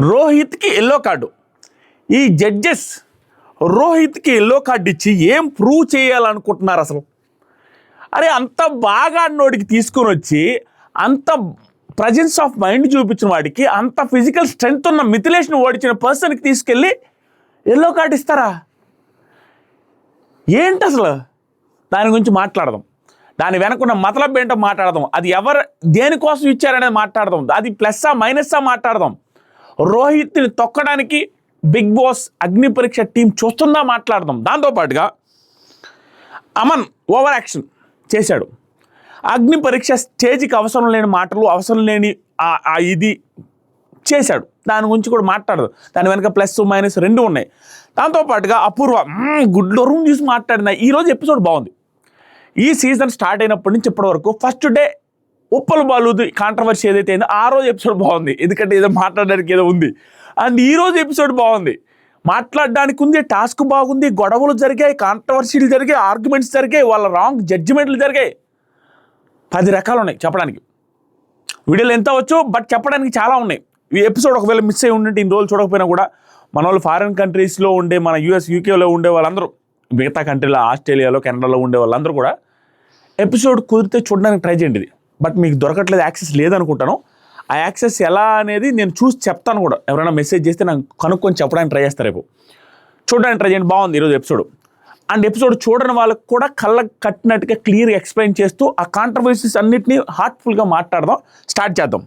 రోహిత్కి yellow card. ఈ judges రోహిత్కి yellow card ఇచ్చి ఏం ప్రూవ్ చేయాలనుకుంటున్నారు అసలు? అరే అంత బాగా నోడికి తీసుకొని వచ్చి అంత ప్రజెన్స్ ఆఫ్ మైండ్ చూపించిన వాడికి, అంత ఫిజికల్ స్ట్రెంగ్త్ ఉన్న మిథిలేష్ని ఓడించిన పర్సన్కి తీసుకెళ్ళి ఎల్లో కార్డు ఇస్తారా? ఏంటి అసలు? దాని గురించి మాట్లాడదాం. దాని వెనకున్న మతలబ్ ఏంటో మాట్లాడదాం. అది ఎవరు దేనికోసం ఇచ్చారనేది మాట్లాడదాం. అది ప్లస్సా మైనస్సా మాట్లాడదాం. రోహిత్ని తొక్కడానికి బిగ్ బాస్ అగ్ని పరీక్ష టీం చూస్తుందా మాట్లాడదాం. దాంతోపాటుగా అమన్ ఓవర్ యాక్షన్ చేశాడు. అగ్ని పరీక్ష స్టేజ్కి అవసరం లేని మాటలు, అవసరం లేని ఇది చేశాడు. దాని గురించి కూడా మాట్లాడదు. దాని వెనక ప్లస్ మైనస్ రెండు ఉన్నాయి. దాంతోపాటుగా అపూర్వ గుడ్లో రూమ్ చూసి మాట్లాడిన. ఈరోజు ఎపిసోడ్ బాగుంది. ఈ సీజన్ స్టార్ట్ అయినప్పటి నుంచి ఇప్పటి వరకు ఫస్ట్ డే ఉప్పల బాలుది కాంట్రవర్సీ ఏదైతే అయిందో ఆ రోజు ఎపిసోడ్ బాగుంది. ఎందుకంటే ఏదో మాట్లాడడానికి ఏదో ఉంది. అండ్ ఈరోజు ఎపిసోడ్ బాగుంది. మాట్లాడడానికి ఉంది, టాస్క్ బాగుంది, గొడవలు జరిగాయి, కాంట్రవర్సీలు జరిగాయి, ఆర్గ్యుమెంట్స్ జరిగాయి, వాళ్ళ రాంగ్ జడ్జిమెంట్లు జరిగాయి. 10 రకాలు ఉన్నాయి చెప్పడానికి. వీడియోలు ఎంత అవచ్చు, బట్ చెప్పడానికి చాలా ఉన్నాయి. ఈ ఎపిసోడ్ ఒకవేళ మిస్ అయ్యి ఉండింటే ఇన్ని రోజులు చూడకపోయినా కూడా మన వాళ్ళు ఫారిన్ కంట్రీస్లో ఉండే, మన యూఎస్ యూకేలో ఉండే వాళ్ళందరూ, మిగతా కంట్రీలో ఆస్ట్రేలియాలో కెనడాలో ఉండే వాళ్ళందరూ కూడా ఎపిసోడ్ కుదిరితే చూడడానికి ట్రై చేయండి. ఇది బట్ మీకు దొరకట్లేదు, యాక్సెస్ లేదనుకుంటాను. ఆ యాక్సెస్ ఎలా అనేది నేను చూసి చెప్తాను కూడా. ఎవరైనా మెసేజ్ చేస్తే నాకు కనుక్కొని చెప్పడానికి ట్రై చేస్తారు. రేపు చూడడానికి ట్రై చేయండి. బాగుంది ఈరోజు ఎపిసోడ్. అండ్ ఎపిసోడ్ చూడని వాళ్ళకి కూడా కళ్ళకు కట్టినట్టుగా క్లియర్గా ఎక్స్ప్లెయిన్ చేస్తూ ఆ కాంట్రవర్సీస్ అన్నిటినీ హార్ట్ఫుల్గా మాట్లాడదాం. స్టార్ట్ చేద్దాం.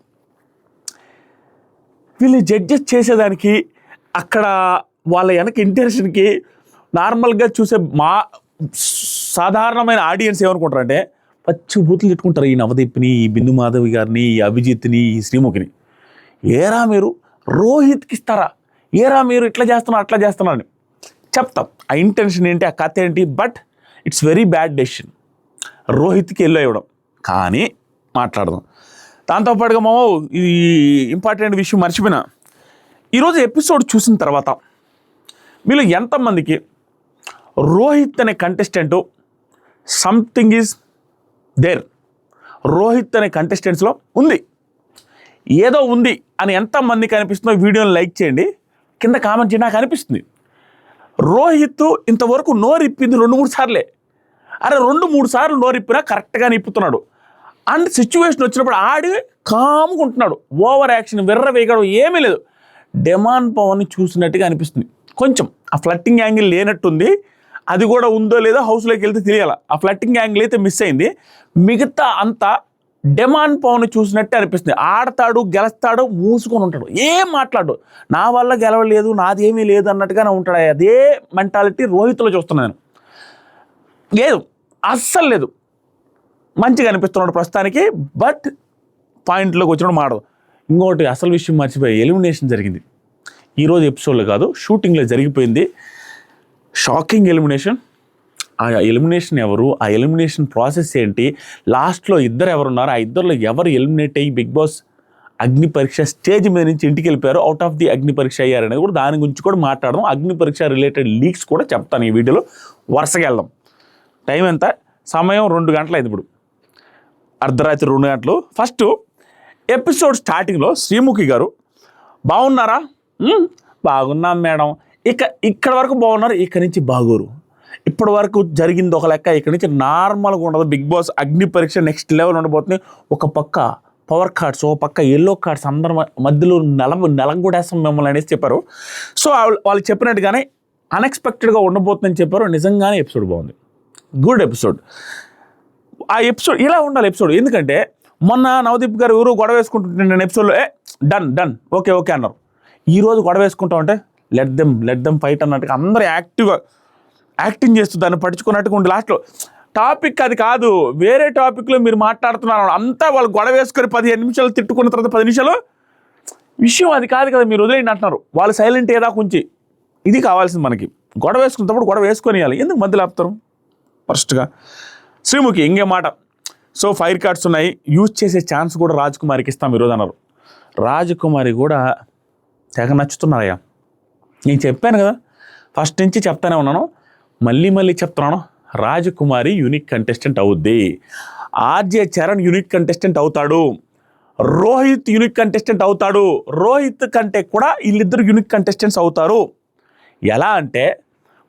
వీళ్ళు జడ్జెస్ చేసేదానికి అక్కడ వాళ్ళ వెనక ఇంటెన్షన్కి నార్మల్గా చూసే సాధారణమైన ఆడియన్స్ ఏమనుకుంటారంటే పచ్చి బూతులు తిట్టుకుంటారు. ఈ నవదీప్ని, ఈ బిందు మాధవి గారిని, ఈ అభిజిత్ని, ఈ శ్రీముఖిని. ఏరా మీరు రోహిత్కి ఇస్తారా? ఏరా మీరు ఇట్లా చేస్తున్నారు అట్లా చేస్తున్నారని చెప్తాం. ఆ ఇంటెన్షన్ ఏంటి, ఆ కథ ఏంటి. But it's very bad decision రోహిత్కి ఎల్లో ఇవ్వడం. కానీ మాట్లాడదాం. దాంతోపాటుగా ఈ ఇంపార్టెంట్ విషయం మర్చిపోయినా, ఈరోజు ఎపిసోడ్ చూసిన తర్వాత మీలో ఎంతమందికి రోహిత్ అనే contestant something is there, Rohit అనే కంటెస్టెంట్స్లో ఉంది, ఏదో ఉంది అని ఎంతమందికి అనిపిస్తుందో వీడియోని లైక్ చేయండి, కింద కామెంట్ చేయండి. నాకు అనిపిస్తుంది రోహిత్ ఇంతవరకు నోరిప్పింది 2-3 సార్లే. అరే 2-3 సార్లు నోరిప్పినా కరెక్ట్గా నిప్పుతున్నాడు. అండ్ సిచ్యువేషన్ వచ్చినప్పుడు ఆడి కామ్గా ఉంటున్నాడు. ఓవర్ యాక్షన్, వెర్ర వేయడం ఏమీ లేదు. డెమాన్ పవన్ని చూసినట్టుగా అనిపిస్తుంది. కొంచెం ఆ ఫ్లట్టింగ్ యాంగిల్ లేనట్టుంది. అది కూడా ఉందో లేదో హౌస్లోకి వెళ్తే తెలియాలి. ఆ ఫ్లట్టింగ్ యాంగిల్ అయితే మిస్ అయింది. మిగతా అంతా డెమాన్ పవన్ చూసినట్టే అనిపిస్తుంది. ఆడతాడు, గెలుస్తాడు, మూసుకొని ఉంటాడు, ఏం మాట్లాడు. నా వల్ల గెలవలేదు, నాదేమీ లేదు అన్నట్టుగానే ఉంటాడు. అదే మెంటాలిటీ రోహిత్లో చూస్తున్నాను. లేదు, అస్సలు లేదు. మంచిగా అనిపిస్తున్నాడు ప్రస్తుతానికి. బట్ పాయింట్లోకి వచ్చినప్పుడు మాడదు. ఇంకోటి అసలు విషయం మర్చిపోయి, ఎలిమినేషన్ జరిగింది ఈరోజు ఎపిసోడ్లో కాదు, షూటింగ్లో జరిగిపోయింది. Shocking elimination. ఆ ఎలిమినేషన్ ఎవరు, ఆ ఎలిమినేషన్ ప్రాసెస్ ఏంటి, లాస్ట్లో ఇద్దరు ఎవరున్నారు, ఆ ఇద్దరిలో ఎవరు ఎలిమినేట్ అయ్యి బిగ్ బాస్ అగ్ని పరీక్ష స్టేజ్ మీద నుంచి ఇంటికి వెళ్ళిపోయారు, అవుట్ ఆఫ్ ది అగ్ని పరీక్ష అయ్యారనేది కూడా, దాని గురించి కూడా మాట్లాడదాం. అగ్ని పరీక్ష రిలేటెడ్ లీక్స్ కూడా చెప్తాను ఈ వీడియోలో. వరుసగా వెళ్దాం. టైం ఎంత? సమయం 2 గంటలు అయింది. ఇప్పుడు అర్ధరాత్రి 2 గంటలు. ఫస్ట్ ఎపిసోడ్ స్టార్టింగ్లో శ్రీముఖి గారు బాగున్నారా? బాగున్నాం మేడం. ఇక్కడ వరకు బాగున్నారు, ఇక్కడి నుంచి బాగోరు. ఇప్పటి వరకు జరిగింది ఒక లెక్క, ఇక్కడి నుంచి నార్మల్గా ఉండదు. బిగ్ బాస్ అగ్ని పరీక్ష నెక్స్ట్ లెవెల్ ఉండబోతుంది. ఒక పక్క పవర్ కార్డ్స్, ఒక పక్క ఎల్లో కార్డ్స్, అందరి మధ్యలో నెలంగూడేస్తాం మిమ్మల్ని అనేసి చెప్పారు. సో వాళ్ళు చెప్పినట్టుగానే అన్ఎక్స్పెక్టెడ్గా ఉండబోతుందని చెప్పారు. నిజంగానే ఎపిసోడ్ బాగుంది, గుడ్ ఎపిసోడ్. ఆ ఎపిసోడ్ ఇలా ఉండాలి ఎపిసోడ్. ఎందుకంటే మొన్న నవదీప్ గారు ఎవరు గొడవ వేసుకుంటుంటే నేను ఎపిసోడ్లో డన్ ఓకే అన్నారు. ఈరోజు గొడవ వేసుకుంటామంటే లెట్ దెమ్ ఫైట్ అన్నట్టుగా అందరూ యాక్టింగ్ చేస్తూ దాన్ని పట్టించుకున్నట్టుగా ఉండి లాస్ట్లో టాపిక్ అది కాదు, వేరే టాపిక్లో మీరు మాట్లాడుతున్నారు. అంతా వాళ్ళు గొడవ వేసుకొని 15 నిమిషాలు తిట్టుకున్న తర్వాత 10 నిమిషాలు విషయం అది కాదు కదా, మీరు వదిలేయండి అంటున్నారు. వాళ్ళు సైలెంట్ ఏదా కొంచెం ఇది కావాల్సింది మనకి. గొడవ వేసుకున్నప్పుడు గొడవ వేసుకొని ఇవ్వాలి, ఎందుకు మధ్యలో ఆపుతారు? ఫస్ట్గా శ్రీముఖి ఇంకే మాట. సో ఫైర్ కార్డ్స్ ఉన్నాయి, యూజ్ చేసే ఛాన్స్ కూడా రాజకుమారికి ఇస్తాం ఈరోజు అన్నారు. రాజకుమారి కూడా తెగ నచ్చుతున్నారయ్యా. నేను చెప్పాను కదా, ఫస్ట్ నుంచి చెప్తానే ఉన్నాను, మళ్ళీ చెప్తున్నాను. రాజకుమారి యూనిక్ కంటెస్టెంట్ అవుద్ది. ఆర్జే చరణ్ యూనిక్ కంటెస్టెంట్ అవుతాడు. రోహిత్ యూనిక్ కంటెస్టెంట్ అవుతాడు. రోహిత్ కంటే కూడా వీళ్ళిద్దరు యూనిక్ కంటెస్టెంట్స్ అవుతారు. ఎలా అంటే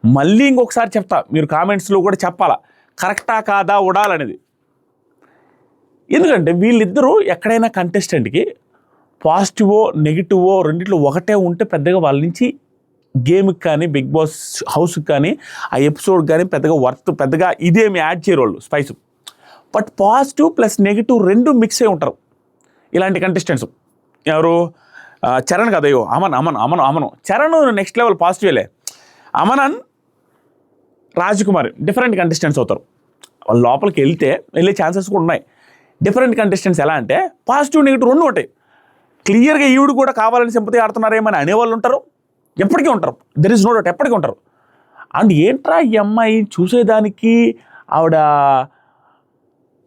మళ్ళీ ఇంకొకసారి చెప్తా, మీరు కామెంట్స్లో కూడా చెప్పాలా కరెక్టా కాదా ఉడాలనేది. ఎందుకంటే వీళ్ళిద్దరూ ఎక్కడైనా కంటెస్టెంట్కి పాజిటివో నెగిటివో రెండిట్లో ఒకటే ఉంటే పెద్దగా వాళ్ళ నుంచి గేమ్కి కానీ బిగ్ బాస్ హౌస్కి కానీ ఆ ఎపిసోడ్ కానీ పెద్దగా ఇదేమి యాడ్ చేయరు వాళ్ళు spice. But positive plus negative రెండు మిక్స్ అయి ఉంటారు ఇలాంటి కంటెస్టెంట్స్. ఎవరు? చరణ్ కదా, అయ్యో అమను చరణ్ నెక్స్ట్ లెవెల్ పాజిటివేలే. అమన్ రాజ్కుమార్ డిఫరెంట్ కంటెస్టెంట్స్ అవుతారు. వాళ్ళు లోపలికి వెళ్ళే ఛాన్సెస్ కూడా ఉన్నాయి. డిఫరెంట్ కంటెస్టెంట్స్ ఎలా అంటే పాజిటివ్ నెగిటివ్ రెండు ఉంటాయి. క్లియర్గా ఈవిడ కూడా కావాలని సింపతి ఆడుతున్నారేమని అనేవాళ్ళు ఉంటారు, ఎప్పటికీ ఉంటారు. దెర్ ఇస్ నో డౌట్, ఎప్పటికీ ఉంటారు. అండ్ ఏంట్రా ఈ అమ్మాయి చూసేదానికి, ఆవిడ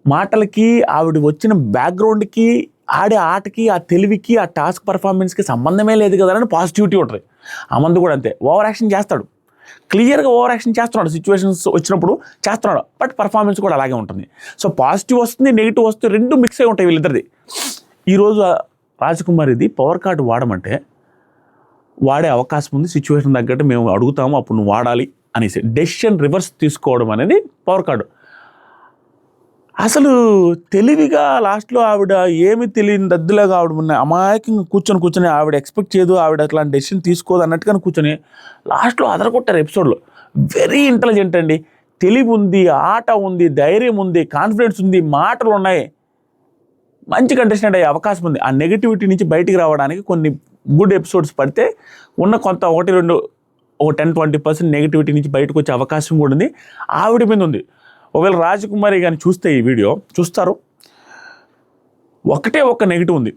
మాటలకి, ఆవిడ వచ్చిన బ్యాక్గ్రౌండ్కి, ఆడే ఆటకి, ఆ తెలివికి, ఆ టాస్క్ పర్ఫార్మెన్స్కి సంబంధమే లేదు కదా అని పాజిటివిటీ ఉంటుంది. అమంది కూడా అంతే, ఓవర్ యాక్షన్ చేస్తాడు, క్లియర్గా ఓవర్ యాక్షన్ చేస్తున్నాడు, సిచ్యువేషన్స్ వచ్చినప్పుడు చేస్తున్నాడు, బట్ పర్ఫార్మెన్స్ కూడా అలాగే ఉంటుంది. సో పాజిటివ్ వస్తుంది, నెగిటివ్ వస్తుంది, రెండు మిక్స్ అయి ఉంటాయి వీళ్ళిద్దరిది. ఈరోజు రాజ్కుమార్ ఇది పవర్ కార్డు వాడమంటే వాడే అవకాశం ఉంది, సిచ్యువేషన్ తగ్గట్టు మేము అడుగుతాము అప్పుడు నువ్వు వాడాలి అనేసి డెసిషన్ రివర్స్ తీసుకోవడం అనేది పవర్ కార్డు. అసలు తెలివిగా లాస్ట్లో ఆవిడ ఏమి తెలియని దద్దులాగా ఆవిడ ఉన్న అమాయకంగా కూర్చొని ఆవిడ ఎక్స్పెక్ట్ చేయదు, ఆవిడ అట్లాంటి డెసిషన్ తీసుకోదు అన్నట్టుగా కూర్చొని లాస్ట్లో అదరగొట్టారు ఎపిసోడ్లో. వెరీ ఇంటెలిజెంట్ అండి, తెలివి ఉంది, ఆట ఉంది, ధైర్యం ఉంది, కాన్ఫిడెన్స్ ఉంది, మాటలు ఉన్నాయి, మంచి కంటెస్టెంట్ అయ్యే అవకాశం ఉంది. ఆ నెగిటివిటీ నుంచి బయటికి రావడానికి కొన్ని గుడ్ ఎపిసోడ్స్ పడితే ఉన్న కొంత 10-20% నెగిటివిటీ నుంచి బయటకు వచ్చే అవకాశం కూడా ఉంది, ఆవిడ మీద ఉంది. ఒకవేళ రాజకుమారి కానీ చూస్తే ఈ వీడియో చూస్తారు, ఒకటే ఒక నెగిటివ్ ఉంది,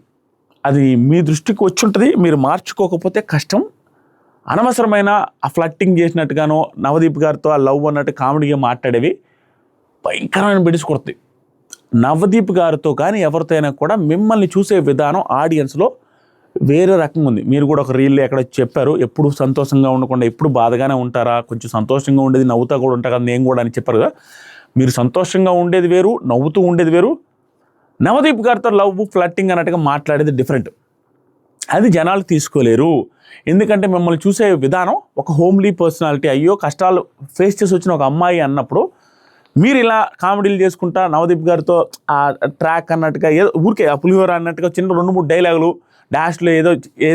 అది మీ దృష్టికి వచ్చి ఉంటుంది, మీరు మార్చుకోకపోతే కష్టం. అనవసరమైన ఆ ఫ్లట్టింగ్ చేసినట్టుగానో నవదీప్ గారితో ఆ లవ్ అన్నట్టు కామెడీగా మాట్లాడేవి భయంకరమైన బిడిసి కొడుతుంది. నవదీప్ గారితో కానీ ఎవరితో అయినా కూడా మిమ్మల్ని చూసే విధానం ఆడియన్స్లో వేరే రకంగా ఉంది. మీరు కూడా ఒక రీల్లో ఎక్కడ చెప్పారు, ఎప్పుడు సంతోషంగా ఉండకుండా ఎప్పుడు బాధగానే ఉంటారా, కొంచెం సంతోషంగా ఉండేది నవ్వుతా కూడా ఉంటా కదా నేను కూడా అని చెప్పారు కదా. మీరు సంతోషంగా ఉండేది వేరు, నవ్వుతూ ఉండేది వేరు. నవదీప్ గారితో లవ్ ఫ్లట్టింగ్ అన్నట్టుగా మాట్లాడేది డిఫరెంట్. అది జనాలు తీసుకోలేరు, ఎందుకంటే మిమ్మల్ని చూసే విధానం ఒక హోమ్లీ పర్సనాలిటీ, అయ్యో కష్టాలు ఫేస్ చేసి వచ్చిన ఒక అమ్మాయి అన్నప్పుడు మీరు ఇలా కామెడీలు చేసుకుంటా నవదీప్ గారితో ఆ ట్రాక్ అన్నట్టుగా ఏదో ఊరికే ఆ పులిహోర అన్నట్టుగా చిన్న 2-3 డైలాగులు డాష్లో ఏదో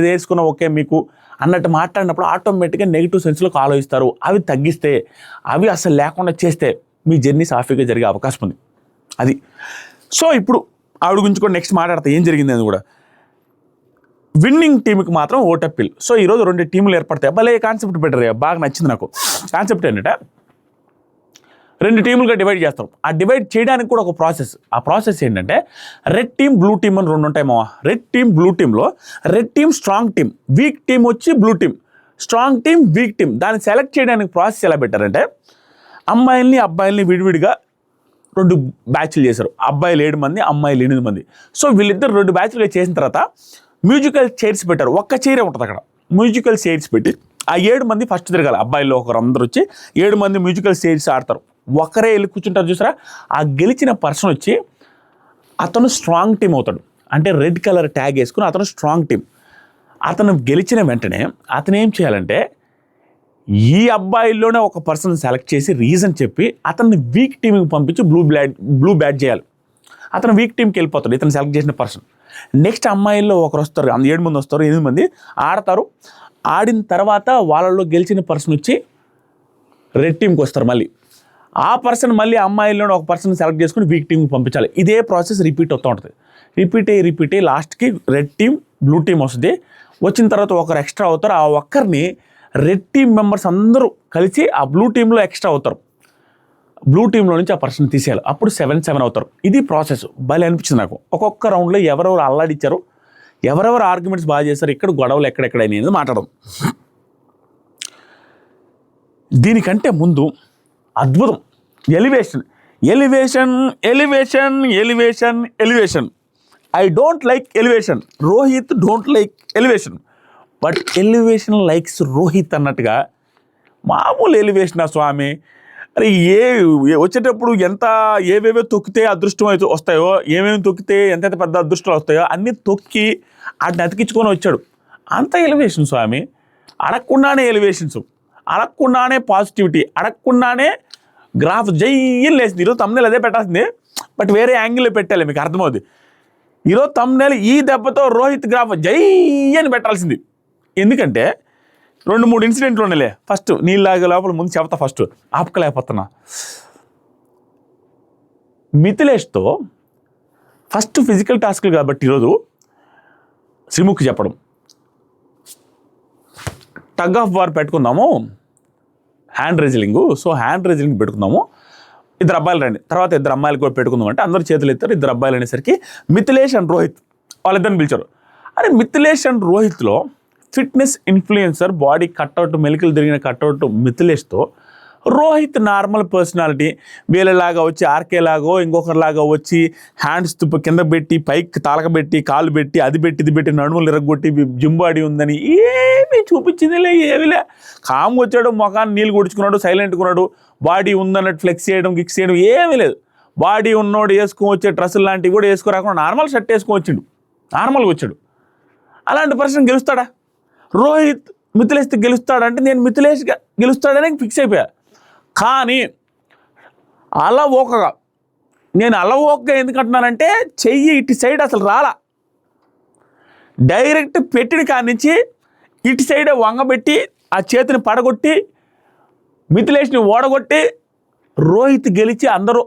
వేసుకున్న ఓకే మీకు అన్నట్టు మాట్లాడినప్పుడు ఆటోమేటిక్గా నెగిటివ్ సెన్స్లో ఆలోచిస్తారు. అవి తగ్గిస్తే, అవి అసలు లేకుండా చేస్తే మీ జర్నీ సాఫీగా జరిగే అవకాశం ఉంది. అది సో ఇప్పుడు ఆవిడ గురించి కూడా నెక్స్ట్ మాట్లాడతా ఏం జరిగింది అని కూడా. విన్నింగ్ టీంకి మాత్రం ఓటప్పిల్. సో ఈరోజు 2 టీంలు ఏర్పడతాయి. భలే కాన్సెప్ట్ పెట్టారు, బాగా నచ్చింది నాకు. కాన్సెప్ట్ ఏంటంటే 2 టీములుగా డివైడ్ చేస్తాం. ఆ డివైడ్ చేయడానికి కూడా ఒక ప్రాసెస్. ఆ ప్రాసెస్ ఏంటంటే రెడ్ టీమ్, బ్లూ టీమ్ అని 2 ఉంటాయి మావా. రెడ్ టీమ్, బ్లూ టీంలో red team strong team, weak team వచ్చి blue team. Strong team, weak team, దాన్ని సెలెక్ట్ చేయడానికి ప్రాసెస్ ఎలా పెట్టారంటే అమ్మాయిల్ని అబ్బాయిల్ని విడివిడిగా 2 బ్యాచ్లు చేశారు. అబ్బాయిలు 7 మంది, అమ్మాయిలు 8 మంది. సో వీళ్ళిద్దరు 2 బ్యాచ్లుగా చేసిన తర్వాత మ్యూజికల్ చైర్స్ పెట్టారు. ఒక్క చైరే ఉంటుంది అక్కడ. మ్యూజికల్ చైర్స్ పెట్టి ఆ 7 మంది ఫస్ట్ తిరగాలి. అబ్బాయిల్లో ఒకరు అందరూ వచ్చి 7 మంది మ్యూజికల్ చైర్స్ ఆడతారు. ఒకరే వెళ్ళి కూర్చుంటారు చూసారా. ఆ గెలిచిన పర్సన్ వచ్చి అతను స్ట్రాంగ్ టీం అవుతాడు. అంటే రెడ్ కలర్ ట్యాగ్ వేసుకుని అతను స్ట్రాంగ్ టీం. అతను గెలిచిన వెంటనే అతను ఏం చేయాలంటే ఈ అబ్బాయిల్లోనే ఒక పర్సన్ సెలెక్ట్ చేసి రీజన్ చెప్పి అతన్ని వీక్ టీంకి పంపించి బ్లూ బ్యాట్ చేయాలి. అతను వీక్ టీంకి వెళ్ళిపోతాడు ఇతను సెలెక్ట్ చేసిన పర్సన్. నెక్స్ట్ అమ్మాయిల్లో ఒకరు వస్తారు, 7 మంది వస్తారు, 8 మంది ఆడతారు. ఆడిన తర్వాత వాళ్ళల్లో గెలిచిన పర్సన్ వచ్చి రెడ్ టీంకి వస్తారు. మళ్ళీ ఆ పర్సన్ మళ్ళీ అమ్మాయిల్లోనే ఒక పర్సన్ సెలెక్ట్ చేసుకుని వీక్ టీంకి పంపించాలి. ఇదే ప్రాసెస్ రిపీట్ అవుతూ ఉంటుంది. రిపీట్ అయ్యి లాస్ట్కి రెడ్ టీం, బ్లూ టీం వస్తుంది. వచ్చిన తర్వాత ఒకరు ఎక్స్ట్రా అవుతారు. ఆ ఒక్కరిని రెడ్ టీం మెంబర్స్ అందరూ కలిసి ఆ బ్లూ టీంలో ఎక్స్ట్రా అవుతారు. బ్లూ టీంలో నుంచి ఆ పర్సన్ తీసేయాలి. అప్పుడు 7-7 అవుతారు. ఇది ప్రాసెస్. భలే అనిపించింది నాకు. ఒక్కొక్క రౌండ్లో ఎవరెవరు అల్లాడిచ్చారు, ఎవరెవరు ఆర్గ్యుమెంట్స్ బాగా చేశారు, ఇక్కడ గొడవలు ఎక్కడెక్కడైనా అనేది మాట్లాడడం. దీనికంటే ముందు అద్భుతం elevation. I don't like elevation. Rohit don't like elevation, but elevation likes Rohit అన్నట్టుగా మామూలు ఎలివేషనా స్వామి. అరే వచ్చేటప్పుడు ఏవేవో తొక్కితే అదృష్టం అయితే వస్తాయో, ఏమేమి తొక్కితే ఎంతైతే పెద్ద అదృష్టాలు వస్తాయో అన్నీ తొక్కి వాటిని అతికించుకొని వచ్చాడు. అంత ఎలివేషన్ స్వామి, అడగకుండానే ఎలివేషన్స్, అడగకుండానే పాజిటివిటీ, అడగకుండానే గ్రాఫ్ జయ్యని లేచింది. ఈరోజు తమ్ముళ్ళు అదే పెట్టాల్సింది, బట్ వేరే యాంగిల్లో పెట్టాలి, మీకు అర్థమవుతుంది. ఈరోజు తమ్ముళ్ళు ఈ దెబ్బతో రోహిత్ గ్రాఫ్ జయ్యని పెట్టాల్సింది. ఎందుకంటే 2-3 ఇన్సిడెంట్లు ఉండలే. ఫస్ట్ నీళ్ళలాగే లోపల ముందు చెప్తా, ఫస్ట్ ఆపకలేకపోతున్నా. మిథిలేష్తో ఫస్ట్ ఫిజికల్ టాస్క్లు కాబట్టి ఈరోజు శ్రీముఖి చెప్పడం, టగ్ ఆఫ్ వార్ పెట్టుకుందాము, hand wrestling, so hand wrestling పెట్టుకుందాము, 2 అబ్బాయిలు రండి, తర్వాత 2 అమ్మాయిలు కూడా పెట్టుకుందాం అంటే అందరూ చేతులు ఎత్తారు. 2 అబ్బాయిలు అనేసరికి మిథిలేష్ అండ్ రోహిత్ వాళ్ళిద్దరిని పిలిచారు. అరే మిథిలేష్ అండ్ రోహిత్లో ఫిట్నెస్ ఇన్ఫ్లుయెన్సర్, బాడీ కట్అవుట్, మెలికలు తిరిగిన కట్అవుట్ మిథిలేష్తో రోహిత్ నార్మల్ పర్సనాలిటీ, వీళ్ళలాగా వచ్చి ఆర్కేలాగో ఇంకొకరిలాగా వచ్చి హ్యాండ్స్ కింద పెట్టి పైకి తాలకబెట్టి కాళ్ళు పెట్టి అది పెట్టి ఇది పెట్టి నడుములు ఇరగొట్టి జిమ్ బాడీ ఉందని ఏమీ చూపించిందిలే, ఏమిలే. కాము వచ్చాడు, ముఖాన్ని నీళ్ళు కొడుచుకున్నాడు, సైలెంట్గా ఉన్నాడు, బాడీ ఉందన్నట్టు ఫ్లెక్స్ చేయడం గిక్స్ చేయడం ఏమీ లేదు. బాడీ ఉన్నోడు వేసుకొని వచ్చే డ్రెస్సులు లాంటివి కూడా వేసుకోరాకుండా నార్మల్ షర్ట్ వేసుకొని వచ్చిండు, నార్మల్గా వచ్చాడు. అలాంటి పర్సన్ గెలుస్తాడా? రోహిత్ మిథిలేష్తో గెలుస్తాడంటే నేను మిథిలేష్ గెలుస్తాడని ఫిక్స్ అయిపోయా. కానీ అలవోకగా, నేను అలవోకగా ఎందుకంటున్నానంటే చెయ్యి ఇటు సైడ్ అసలు రాలా, డైరెక్ట్ పెట్టిన కాడి నుంచి ఇటు సైడ్ వంగబెట్టి ఆ చేతిని పడగొట్టి మిథిలేష్ని ఓడగొట్టి రోహిత్ గెలిచి అందరూ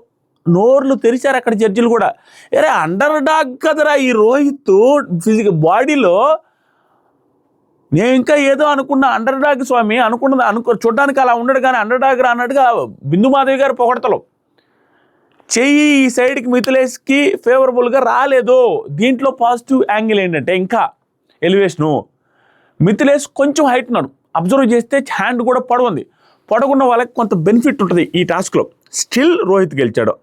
నోర్లు తెరిచారు అక్కడ జడ్జిలు కూడా. అరే అండర్ డాగ్ కదరా ఈ రోహిత్, ఫిజికల్ బాడీలో నేను ఇంకా ఏదో అనుకున్నా అండర్ డాగ్ స్వామి, చూడడానికి అలా ఉండడు కానీ అండర్ డాగ్ రా అన్నట్టుగా బిందు మాధవి గారు పొగడతలు. చెయ్యి ఈ సైడ్కి మిథిలేష్కి ఫేవరబుల్గా రాలేదు. దీంట్లో పాజిటివ్ యాంగిల్ ఏంటంటే ఇంకా ఎలివేషను, మిథిలేష్ కొంచెం హైట్ ఉన్నాడు, అబ్జర్వ్ చేస్తే హ్యాండ్ కూడా పొడవుంది, పొడవున్న వాళ్ళకి కొంత బెనిఫిట్ ఉంటుంది ఈ టాస్క్లో. స్టిల్ రోహిత్ గెలిచాడు,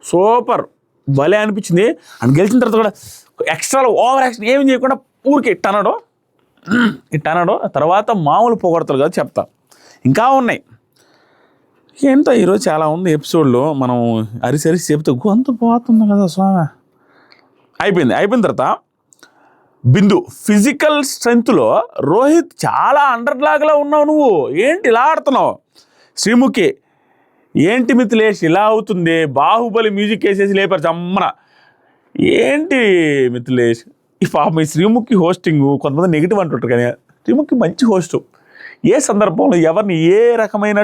సూపర్ భలే అనిపించింది. అని గెలిచిన తర్వాత కూడా ఎక్స్ట్రాలో ఓవర్ యాక్షన్ ఏమి చేయకుండా ఊరికి ఇట్టన్నాడు. తర్వాత మామూలు పొగడతలు కాదు చెప్తా, ఇంకా ఉన్నాయి. ఏంటో ఈరోజు చాలా ఉంది ఎపిసోడ్లో, మనం అరిసరిసి చెప్తే గొంతు పోతుంది కదా స్వామి. అయిపోయిన తర్వాత బిందు ఫిజికల్ స్ట్రెంగ్త్లో రోహిత్ చాలా అండర్ లాగ్లా ఉన్నావు, నువ్వు ఏంటి ఇలా ఆడుతున్నావు? శ్రీముఖి ఏంటి మిథిలేష్ ఇలా అవుతుంది, బాహుబలి మ్యూజిక్ వేసేసి లేపారు జమ్మన, ఏంటి మిథిలేష్? ఈ పాపం ఈ శ్రీముఖి హోస్టింగ్ కొంతమంది నెగిటివ్ అంటుంటారు, కానీ శ్రీముఖి మంచి హోస్ట్. ఏ సందర్భంలో ఎవరిని ఏ రకమైన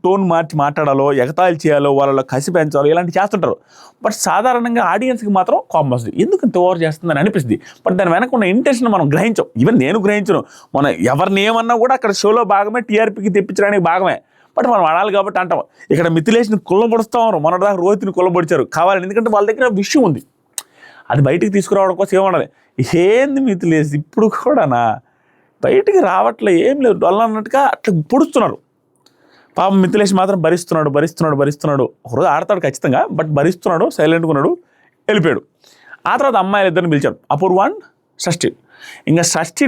టోన్ మార్చి మాట్లాడాలో, ఎగతాళి చేయాలో, వాళ్ళలో కసి పెంచాలో ఇలాంటివి చేస్తుంటారు. బట్ సాధారణంగా ఆడియన్స్కి మాత్రం కోపం వస్తుంది, ఎందుకు ఇంత ఓవర్ చేస్తుందని అనిపిస్తుంది. బట్ దాని వెనక ఉన్న ఇంటెన్షన్ మనం గ్రహించాం. ఈవెన్ నేను గ్రహించను, మనం ఎవరిని ఏమన్నా కూడా అక్కడ షోలో భాగమే, టీఆర్పీకి తెప్పించడానికి భాగమే. బట్ మనం ఆడాలి కాబట్టి అంటాం. ఇక్కడ మిథిలేష్ని కుల్లబొడుస్తూ ఉన్నారు, మొన్నటిదాకా రోహిత్ని కుల్లబొడిచారు కావాలని, ఎందుకంటే వాళ్ళ దగ్గర విషయం ఉంది, అది బయటికి తీసుకురావడం కోసం ఏమన్నది. ఏంది మిథిలేష్ ఇప్పుడు కూడానా బయటికి రావట్లే, ఏం లేదు డొల్ల అన్నట్టుగా అట్లా పొడుస్తున్నారు. పాపం మిథిలేష్ మాత్రం భరిస్తున్నాడు. ఒకరోజు ఆడతాడు ఖచ్చితంగా, బట్ భరిస్తున్నాడు, సైలెంట్గా ఉన్నాడు, వెళ్ళిపోయాడు. ఆ తర్వాత అమ్మాయిలు ఇద్దరిని పిలిచాడు, అపూర్వ అండ్ షష్ఠి. ఇంకా షష్ఠి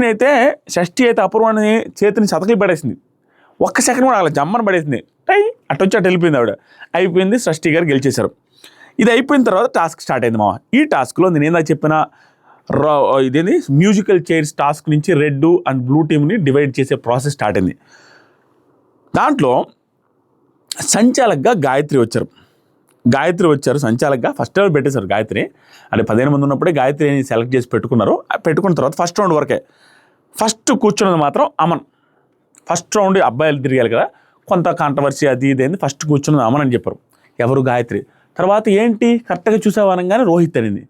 అయితే అపూర్వాన్ని చేతిని చతకలు పడేసింది, ఒక్క సెకండ్ కూడా అలా జమ్మని పడేసింది, అటు వెళ్ళిపోయింది ఆవిడ. అయిపోయింది, షష్ఠి గారు గెలిచేశారు. ఇది అయిపోయిన తర్వాత టాస్క్ స్టార్ట్ అయింది మామ. ఈ టాస్క్లో నేను ఏందా చెప్పిన ఇదేంది మ్యూజికల్ చైర్స్ టాస్క్ నుంచి రెడ్ అండ్ బ్లూ టీమ్ని డివైడ్ చేసే ప్రాసెస్ స్టార్ట్ అయింది. దాంట్లో సంచాలకుగా గాయత్రి వచ్చారు. సంచాలకుగా ఫస్ట్ రౌండ్ పెట్టేశారు గాయత్రి. అంటే 15 మంది ఉన్నప్పుడే గాయత్రిని సెలెక్ట్ చేసి పెట్టుకున్నారు. పెట్టుకున్న తర్వాత ఫస్ట్ రౌండ్ వరకే. ఫస్ట్ కూర్చున్నది మాత్రం అమన్. ఫస్ట్ రౌండ్ అబ్బాయిలు తిరిగారు కదా, కొంత కాంట్రవర్సీ అది ఇదేంది, ఫస్ట్ కూర్చున్నది అమన్ అని చెప్పారు. ఎవరు? గాయత్రి. తర్వాత ఏంటి కరెక్ట్గా చూసావనగానే రోహిత్ అనింది.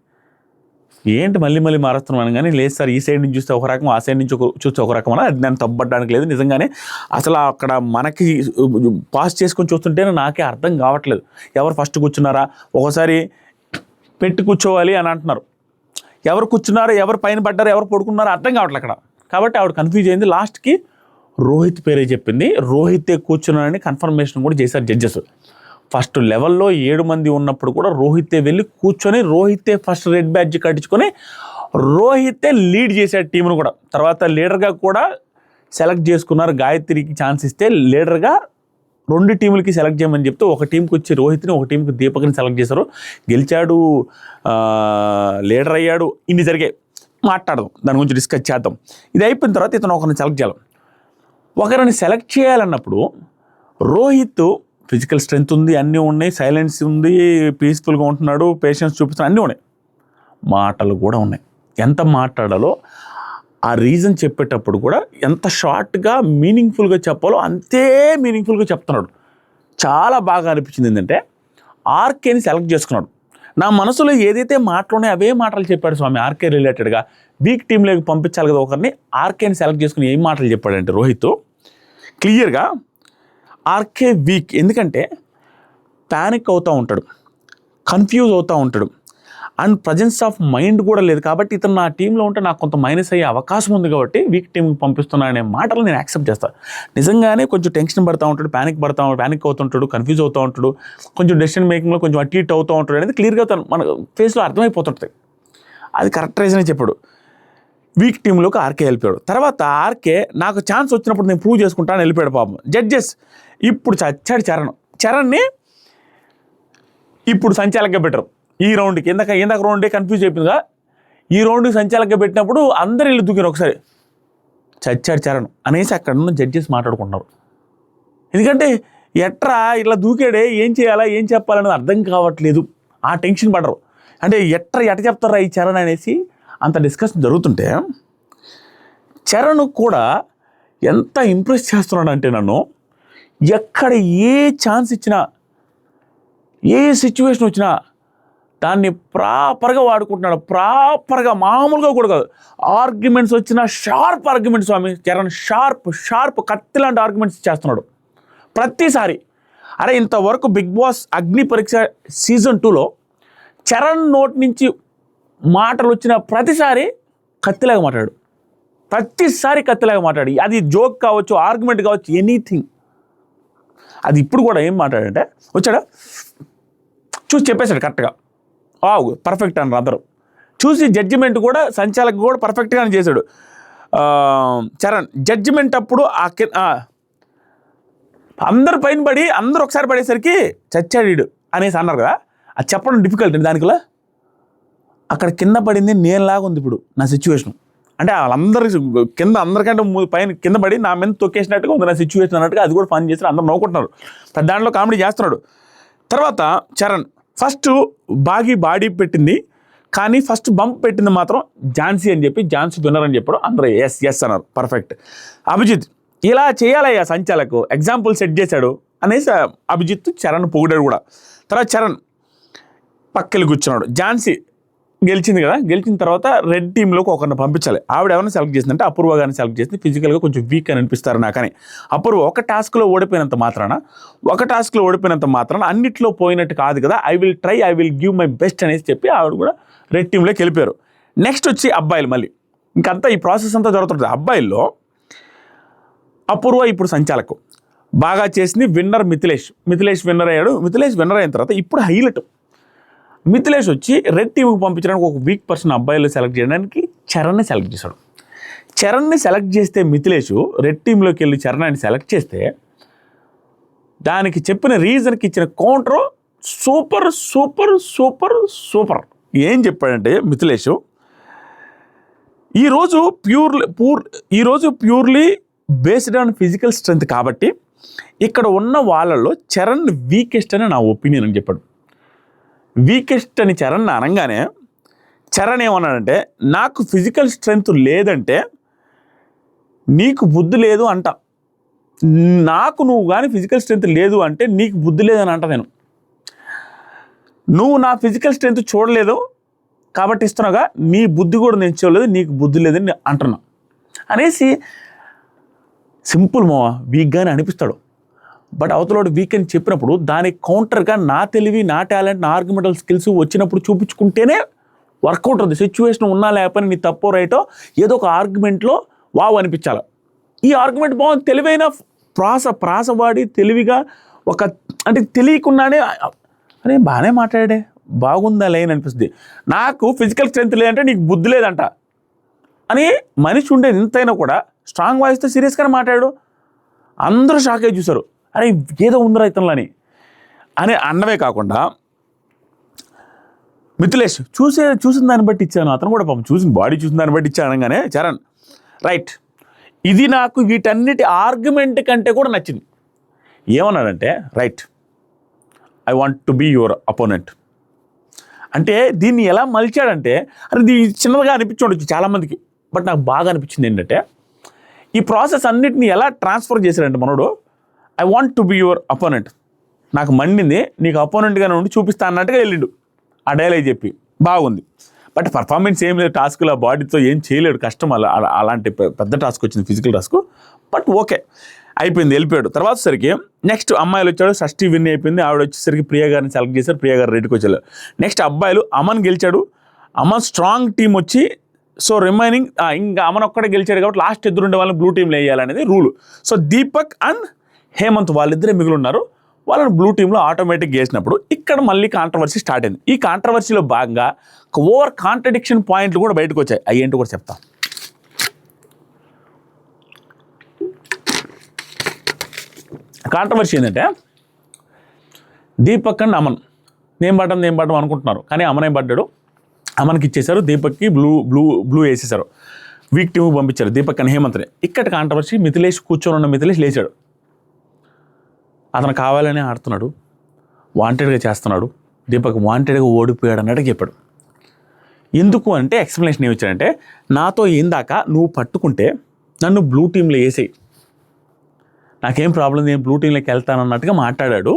ఏంటి మళ్ళీ మారుస్తున్నాను కానీ లేదు సార్, ఈ సైడ్ నుంచి చూస్తే ఒక రకం, ఆ సైడ్ నుంచి చూస్తే ఒక రకం అని, అది నేను తప్పడానికి లేదు. నిజంగానే అసలు అక్కడ మనకి పాస్ చేసుకొని చూస్తుంటేనే నాకే అర్థం కావట్లేదు, ఎవరు ఫస్ట్ కూర్చున్నారా, ఒకసారి పెట్టి కూర్చోవాలి అని అంటున్నారు, ఎవరు కూర్చున్నారో, ఎవరు పైన పడ్డారో, ఎవరు పడుకున్నారో అర్థం కావట్లేదు అక్కడ. కాబట్టి ఆవిడ కన్ఫ్యూజ్ అయింది. లాస్ట్కి రోహిత్ పేరే చెప్పింది. రోహితే కూర్చున్నారని కన్ఫర్మేషన్ కూడా చేశారు జడ్జెస్. ఫస్ట్ లెవెల్లో 7 మంది ఉన్నప్పుడు కూడా రోహితే వెళ్ళి కూర్చొని, రోహితే ఫస్ట్ రెడ్ బ్యాడ్జ్ కట్టించుకొని రోహితే లీడ్ చేశాడు టీంను కూడా. తర్వాత లీడర్గా కూడా సెలెక్ట్ చేసుకున్నారు. గాయత్రికి ఛాన్స్ ఇస్తే లీడర్గా 2 టీములకి సెలెక్ట్ చేయమని చెప్తే ఒక టీంకి వచ్చి రోహిత్ని, ఒక టీంకి దీపక్ని సెలెక్ట్ చేశారు. గెలిచాడు, లీడర్ అయ్యాడు. ఇన్ని జరిగాయి. మాట్లాడదాం, దాని గురించి డిస్కస్ చేద్దాం. ఇది అయిపోయిన తర్వాత ఇతను ఒకరిని సెలెక్ట్ చేయాలి. ఒకరిని సెలెక్ట్ చేయాలన్నప్పుడు రోహిత్ ఫిజికల్ స్ట్రెంగ్త్ ఉంది, అన్నీ ఉన్నాయి, సైలెన్స్ ఉంది, పీస్ఫుల్గా ఉంటున్నాడు, పేషెన్స్ చూపిస్తున్నాడు, అన్నీ ఉన్నాయి. మాటలు కూడా ఉన్నాయి. ఎంత మాట్లాడాలో ఆ రీజన్ చెప్పేటప్పుడు కూడా ఎంత షార్ట్గా మీనింగ్ఫుల్గా చెప్పాలో అంతే మీనింగ్ఫుల్గా చెప్తున్నాడు. చాలా బాగా అనిపించింది ఏంటంటే ఆర్కేని సెలెక్ట్ చేసుకున్నాడు. నా మనసులో ఏదైతే మాటలున్నాయో అవే మాటలు చెప్పాడు స్వామి. ఆర్కే రిలేటెడ్గా వీక్ టీంలోకి పంపించాలి కదా ఒకరిని. ఆర్కేని సెలెక్ట్ చేసుకుని ఏం మాటలు చెప్పాడంటే రోహిత్ క్లియర్గా ఆర్కే వీక్. ఎందుకంటే ప్యానిక్ అవుతూ ఉంటాడు, కన్ఫ్యూజ్ అవుతూ ఉంటాడు, అండ్ ప్రజెన్స్ ఆఫ్ మైండ్ కూడా లేదు. కాబట్టి ఇతను నా టీంలో ఉంటే నాకు కొంత మైనస్ అయ్యే అవకాశం ఉంది కాబట్టి వీక్ టీంకి పంపిస్తున్నా అనే మాటలు నేను యాక్సెప్ట్ చేస్తాను. నిజంగానే కొంచెం టెన్షన్ పడుతూ ఉంటాడు, ప్యానిక్ అవుతుంటాడు, కన్ఫ్యూజ్ అవుతూ ఉంటాడు, కొంచెం డెసిషన్ మేకింగ్లో కొంచెం అటు ఇటు అవుతూ ఉంటాడు అనేది క్లియర్గా మన ఫేస్లో అర్థమైపోతుంటుంది. అది కరెక్ట్ రీజనే చెప్పాడు. వీక్ టీంలోకి ఆర్కే వెళ్ళిపోయాడు. తర్వాత ఆర్కే నాకు ఛాన్స్ వచ్చినప్పుడు నేను ప్రూవ్ చేసుకుంటాను వెళ్ళిపోయాడు పాపం. జడ్జెస్ ఇప్పుడు చచ్చాడు చరణ్ని ఇప్పుడు సంచాలకంగా పెట్టరు. ఈ రౌండ్కి ఇందాక రౌండే కన్ఫ్యూజ్ అయిపోయిందిగా, ఈ రౌండ్కి సంచాలకంగా పెట్టినప్పుడు అందరు ఇల్లు దూకారు ఒకసారి. చచ్చాడు చరణ్ అనేసి అక్కడ ఉన్న జడ్జెస్ మాట్లాడుకుంటున్నారు. ఎందుకంటే ఎట్రా ఇట్లా దూకాడే, ఏం చేయాలా ఏం చెప్పాలనేది అర్థం కావట్లేదు. ఆ టెన్షన్ పడరు. అంటే ఎట్ట చెప్తారా ఈ చరణ్ అనేసి అంత డిస్కషన్ జరుగుతుంటే చరణ్ కూడా ఎంత ఇంప్రెస్ చేస్తున్నాడంటే నన్ను, ఎక్కడ ఏ ఛాన్స్ ఇచ్చినా, ఏ సిచ్యువేషన్ వచ్చినా దాన్ని ప్రాపర్గా వాడుకుంటున్నాడు. ప్రాపర్గా, మామూలుగా కూడా కాదు. ఆర్గ్యుమెంట్స్ వచ్చిన షార్ప్ ఆర్గ్యుమెంట్స్ స్వామి చరణ్, షార్ప్ కత్తి లాంటి ఆర్గ్యుమెంట్స్ చేస్తున్నాడు ప్రతిసారి. అరే ఇంతవరకు big Boss Agni Pariksha season 2లో చరణ్ నోటి నుంచి మాటలు వచ్చిన ప్రతిసారి కత్తిలాగా మాట్లాడు, ప్రతిసారి కత్తిలాగా మాట్లాడి, అది జోక్ కావచ్చు, ఆర్గ్యుమెంట్ కావచ్చు, ఎనీథింగ్. అది ఇప్పుడు కూడా ఏం మాట్లాడంటే వచ్చాడా చూసి చెప్పేశాడు కరెక్ట్గా, పర్ఫెక్ట్ అన్నారు అందరూ. చూసి జడ్జిమెంట్ కూడా సంచాలకులు కూడా పర్ఫెక్ట్గానే చేశాడు చరణ్. జడ్జిమెంట్ అప్పుడు అందరు పైన పడి అందరూ ఒకసారి పడేసరికి చచ్చాడు అనేసి అన్నారు కదా, అది చెప్పడం డిఫికల్ట్ అండి. దానికిలా అక్కడ కింద పడింది నేనులాగా ఉంది ఇప్పుడు నా సిచ్యువేషన్. అంటే వాళ్ళందరూ కింద అందరికంటే పైన కింద పడి నా మీద తొక్కేసినట్టుగా ఉంది నా సిచ్యువేషన్ అన్నట్టుగా అది కూడా ఫన్ చేసి అందరూ నవ్వుకుంటున్నారు. దాంట్లో కామెడీ చేస్తున్నాడు. తర్వాత చరణ్ ఫస్ట్ బాడీ పెట్టింది, కానీ ఫస్ట్ బంప్ పెట్టింది మాత్రం ఝాన్సీ అని చెప్పి, ఝాన్సీ విన్నర్ అని చెప్పాడు. అందరూ ఎస్ అన్నారు, పర్ఫెక్ట్. అభిజిత్ ఇలా చేయాలయ్యా సంచాలకు ఎగ్జాంపుల్ సెట్ చేశాడు అనేసి అభిజిత్ చరణ్ పొగిడాడు కూడా. తర్వాత చరణ్ పక్కకి కూర్చున్నాడు. ఝాన్సీ గెలిచింది కదా, గెలిచిన తర్వాత రెడ్ టీంలోకి ఒకరిని పంపించాలి. ఆవిడ ఎవరైనా సెలెక్ట్ చేసిందంటే అపూర్వ గారిని సెలెక్ట్ చేసింది. ఫిజికల్గా కొంచెం వీక్ అని అనిపిస్తారు నాకని. అపూర్వ ఒక టాస్క్లో ఓడిపోయినంత మాత్రాన అన్నిట్లో పోయినట్టు కాదు కదా, I will give my best అనేసి చెప్పి ఆవిడ కూడా రెడ్ టీంలోకి వెళ్ళిపోయారు. నెక్స్ట్ వచ్చి అబ్బాయిలు, మళ్ళీ ఇంకంతా ఈ ప్రాసెస్ అంతా జరుగుతుంది. అబ్బాయిల్లో అపూర్వ ఇప్పుడు సంచాలకు బాగా చేసింది. విన్నర్ మిథిలేష్ విన్నర్ అయ్యాడు. మిథిలేష్ విన్నర్ అయిన తర్వాత ఇప్పుడు హైలైట్ మిథిలేష్ వచ్చి రెడ్ టీంకి పంపించడానికి ఒక వీక్ పర్సన్ అబ్బాయిలు సెలెక్ట్ చేయడానికి చరణ్ని సెలెక్ట్ చేశాడు. చరణ్ని సెలెక్ట్ చేస్తే మిథిలేష్ రెడ్ టీంలోకి వెళ్ళి చరణ్ని సెలెక్ట్ చేస్తే దానికి చెప్పిన రీజన్కి ఇచ్చిన కౌంటర్ సూపర్. ఏం చెప్పాడంటే మిథిలేష్, ఈరోజు purely based on physical strength కాబట్టి ఇక్కడ ఉన్న వాళ్ళలో చరణ్ వీకెస్ట్ అని నా ఒపీనియన్ అని చెప్పాడు. వీకెస్ట్ అని చరణ్ అనగానే చరణ్ ఏమన్నాడంటే, నాకు ఫిజికల్ స్ట్రెంగ్త్ లేదంటే నీకు బుద్ధి లేదు అంట, నాకు నువ్వు కానీ ఫిజికల్ స్ట్రెంగ్త్ లేదు అంటే నీకు బుద్ధి లేదని అంట. నువ్వు నా ఫిజికల్ స్ట్రెంగ్త్ చూడలేదు కాబట్టి ఇస్తున్నాగా, నీ బుద్ధి కూడా నేను చూడలేదు, నీకు బుద్ధి లేదని అంటున్నా అనేసి సింపుల్ వీక్గానే అనిపిస్తాడు. బట్ అవతలోడు వీక్ అని చెప్పినప్పుడు దానికి కౌంటర్గా నా తెలివి, నా టాలెంట్, నా ఆర్గ్యుమెంటల్ స్కిల్స్ వచ్చినప్పుడు చూపించుకుంటేనే వర్కౌట్ అవుతుంది. సిచ్యువేషన్ ఉన్నా లేకపోయినా నీ తప్పో రైటో ఏదో ఒక ఆర్గ్యుమెంట్లో అనిపించాలి. ఈ ఆర్గ్యుమెంట్ బాగుంది, తెలివైన ప్రాసవాడి తెలివిగా ఒక అంటే తెలియకుండానే అరే బాగానే మాట్లాడే, బాగుందా లేని అనిపిస్తుంది. నాకు ఫిజికల్ స్ట్రెంత్ లేదంటే నీకు బుద్ధి లేదంట అని మనిషి ఉండేది. ఇంతైనా కూడా స్ట్రాంగ్ వాయిస్తో సీరియస్గానే మాట్లాడాడు. అందరూ షాక్ అయ్యి చూశారు. అరే ఏదో ఉందిరా ఇతనులో అని అన్నవే కాకుండా మిథిలేష్ చూసిన దాన్ని బట్టి ఇచ్చాను, అతను కూడా పాపం చూసిన బాడీ చూసిన దాన్ని బట్టి ఇచ్చాను అనగానే చరణ్ రైట్, ఇది నాకు వీటన్నిటి ఆర్గ్యుమెంట్ కంటే కూడా నచ్చింది. ఏమన్నాడంటే right, I want to be your opponent. అంటే దీన్ని ఎలా మలిచాడంటే, అది ఇది చిన్నదిగా అనిపించవచ్చు చాలామందికి, బట్ నాకు బాగా అనిపించింది ఏంటంటే ఈ ప్రాసెస్ అన్నిటిని ఎలా ట్రాన్స్ఫర్ చేశాడంటే మనోడు, I want to be your opponent, నాకు మండింది నీకు అపోనెంట్గానే ఉండి చూపిస్తా అన్నట్టుగా వెళ్ళిండు ఆ డైలాగ్ చెప్పి. బాగుంది, బట్ పర్ఫార్మెన్స్ ఏం లేదు, టాస్క్లో బాడీతో ఏం చేయలేడు, కష్టం. అలాంటి పెద్ద టాస్క్ వచ్చింది, ఫిజికల్ టాస్క్. బట్ ఓకే అయిపోయింది, వెళ్ళిపోయాడు. తర్వాత సరికి నెక్స్ట్ అమ్మాయిలు వచ్చాడు, షష్ఠి విన్ అయిపోయింది. ఆవిడ వచ్చేసరికి ప్రియా గారిని సెలెక్ట్ చేశారు, ప్రియా గారు రెడ్డికి వచ్చారు. నెక్స్ట్ అబ్బాయిలు అమన్ గెలిచాడు, అమన్ స్ట్రాంగ్ టీం వచ్చి, సో రిమైనింగ్ ఇంకా అమన్ ఒక్కడే గెలిచాడు కాబట్టి లాస్ట్ ఎదురుండే వాళ్ళని బ్లూ టీంలో వేయాలనేది rule. So Deepak and Hemanth వాళ్ళిద్దరే మిగిలి ఉన్నారు, వాళ్ళని బ్లూ టీంలో ఆటోమేటిక్ వేసినప్పుడు ఇక్కడ మళ్ళీ కాంట్రవర్సీ స్టార్ట్ అయింది. ఈ కాంట్రవర్సీలో భాగంగా ఓవర్ కాంట్రడిక్షన్ పాయింట్లు కూడా బయటకు వచ్చాయి, అవి ఏంటో కూడా చెప్తాం. కాంట్రవర్సీ ఏంటంటే దీపక్ అండ్ అమన్ నేను పడ్డం అనుకుంటున్నారు, కానీ అమన్ ఏం పడ్డాడు, అమన్కి ఇచ్చేశారు, దీపక్కి బ్లూ వేసేశారు, వీక్ టీమ్కి పంపించారు దీపక్ అని హేమంత్ని. ఇక్కడ కాంట్రవర్సీ, మిథిలేష్ కూర్చొని ఉన్న మిథిలేష్ లేచాడు, అతను కావాలనే ఆడుతున్నాడు, వాంటెడ్గా చేస్తున్నాడు, దీపక్ వాంటెడ్గా ఓడిపోయాడు అన్నట్టు చెప్పాడు. ఎందుకు అంటే ఎక్స్ప్లెనేషన్ ఏమి ఇచ్చాడంటే, నాతో ఏందాక నువ్వు పట్టుకుంటే నన్ను బ్లూ టీంలో వేసేయి, నాకేం ప్రాబ్లం, నేను బ్లూ టీంలోకి వెళ్తాను అన్నట్టుగా మాట్లాడాడు.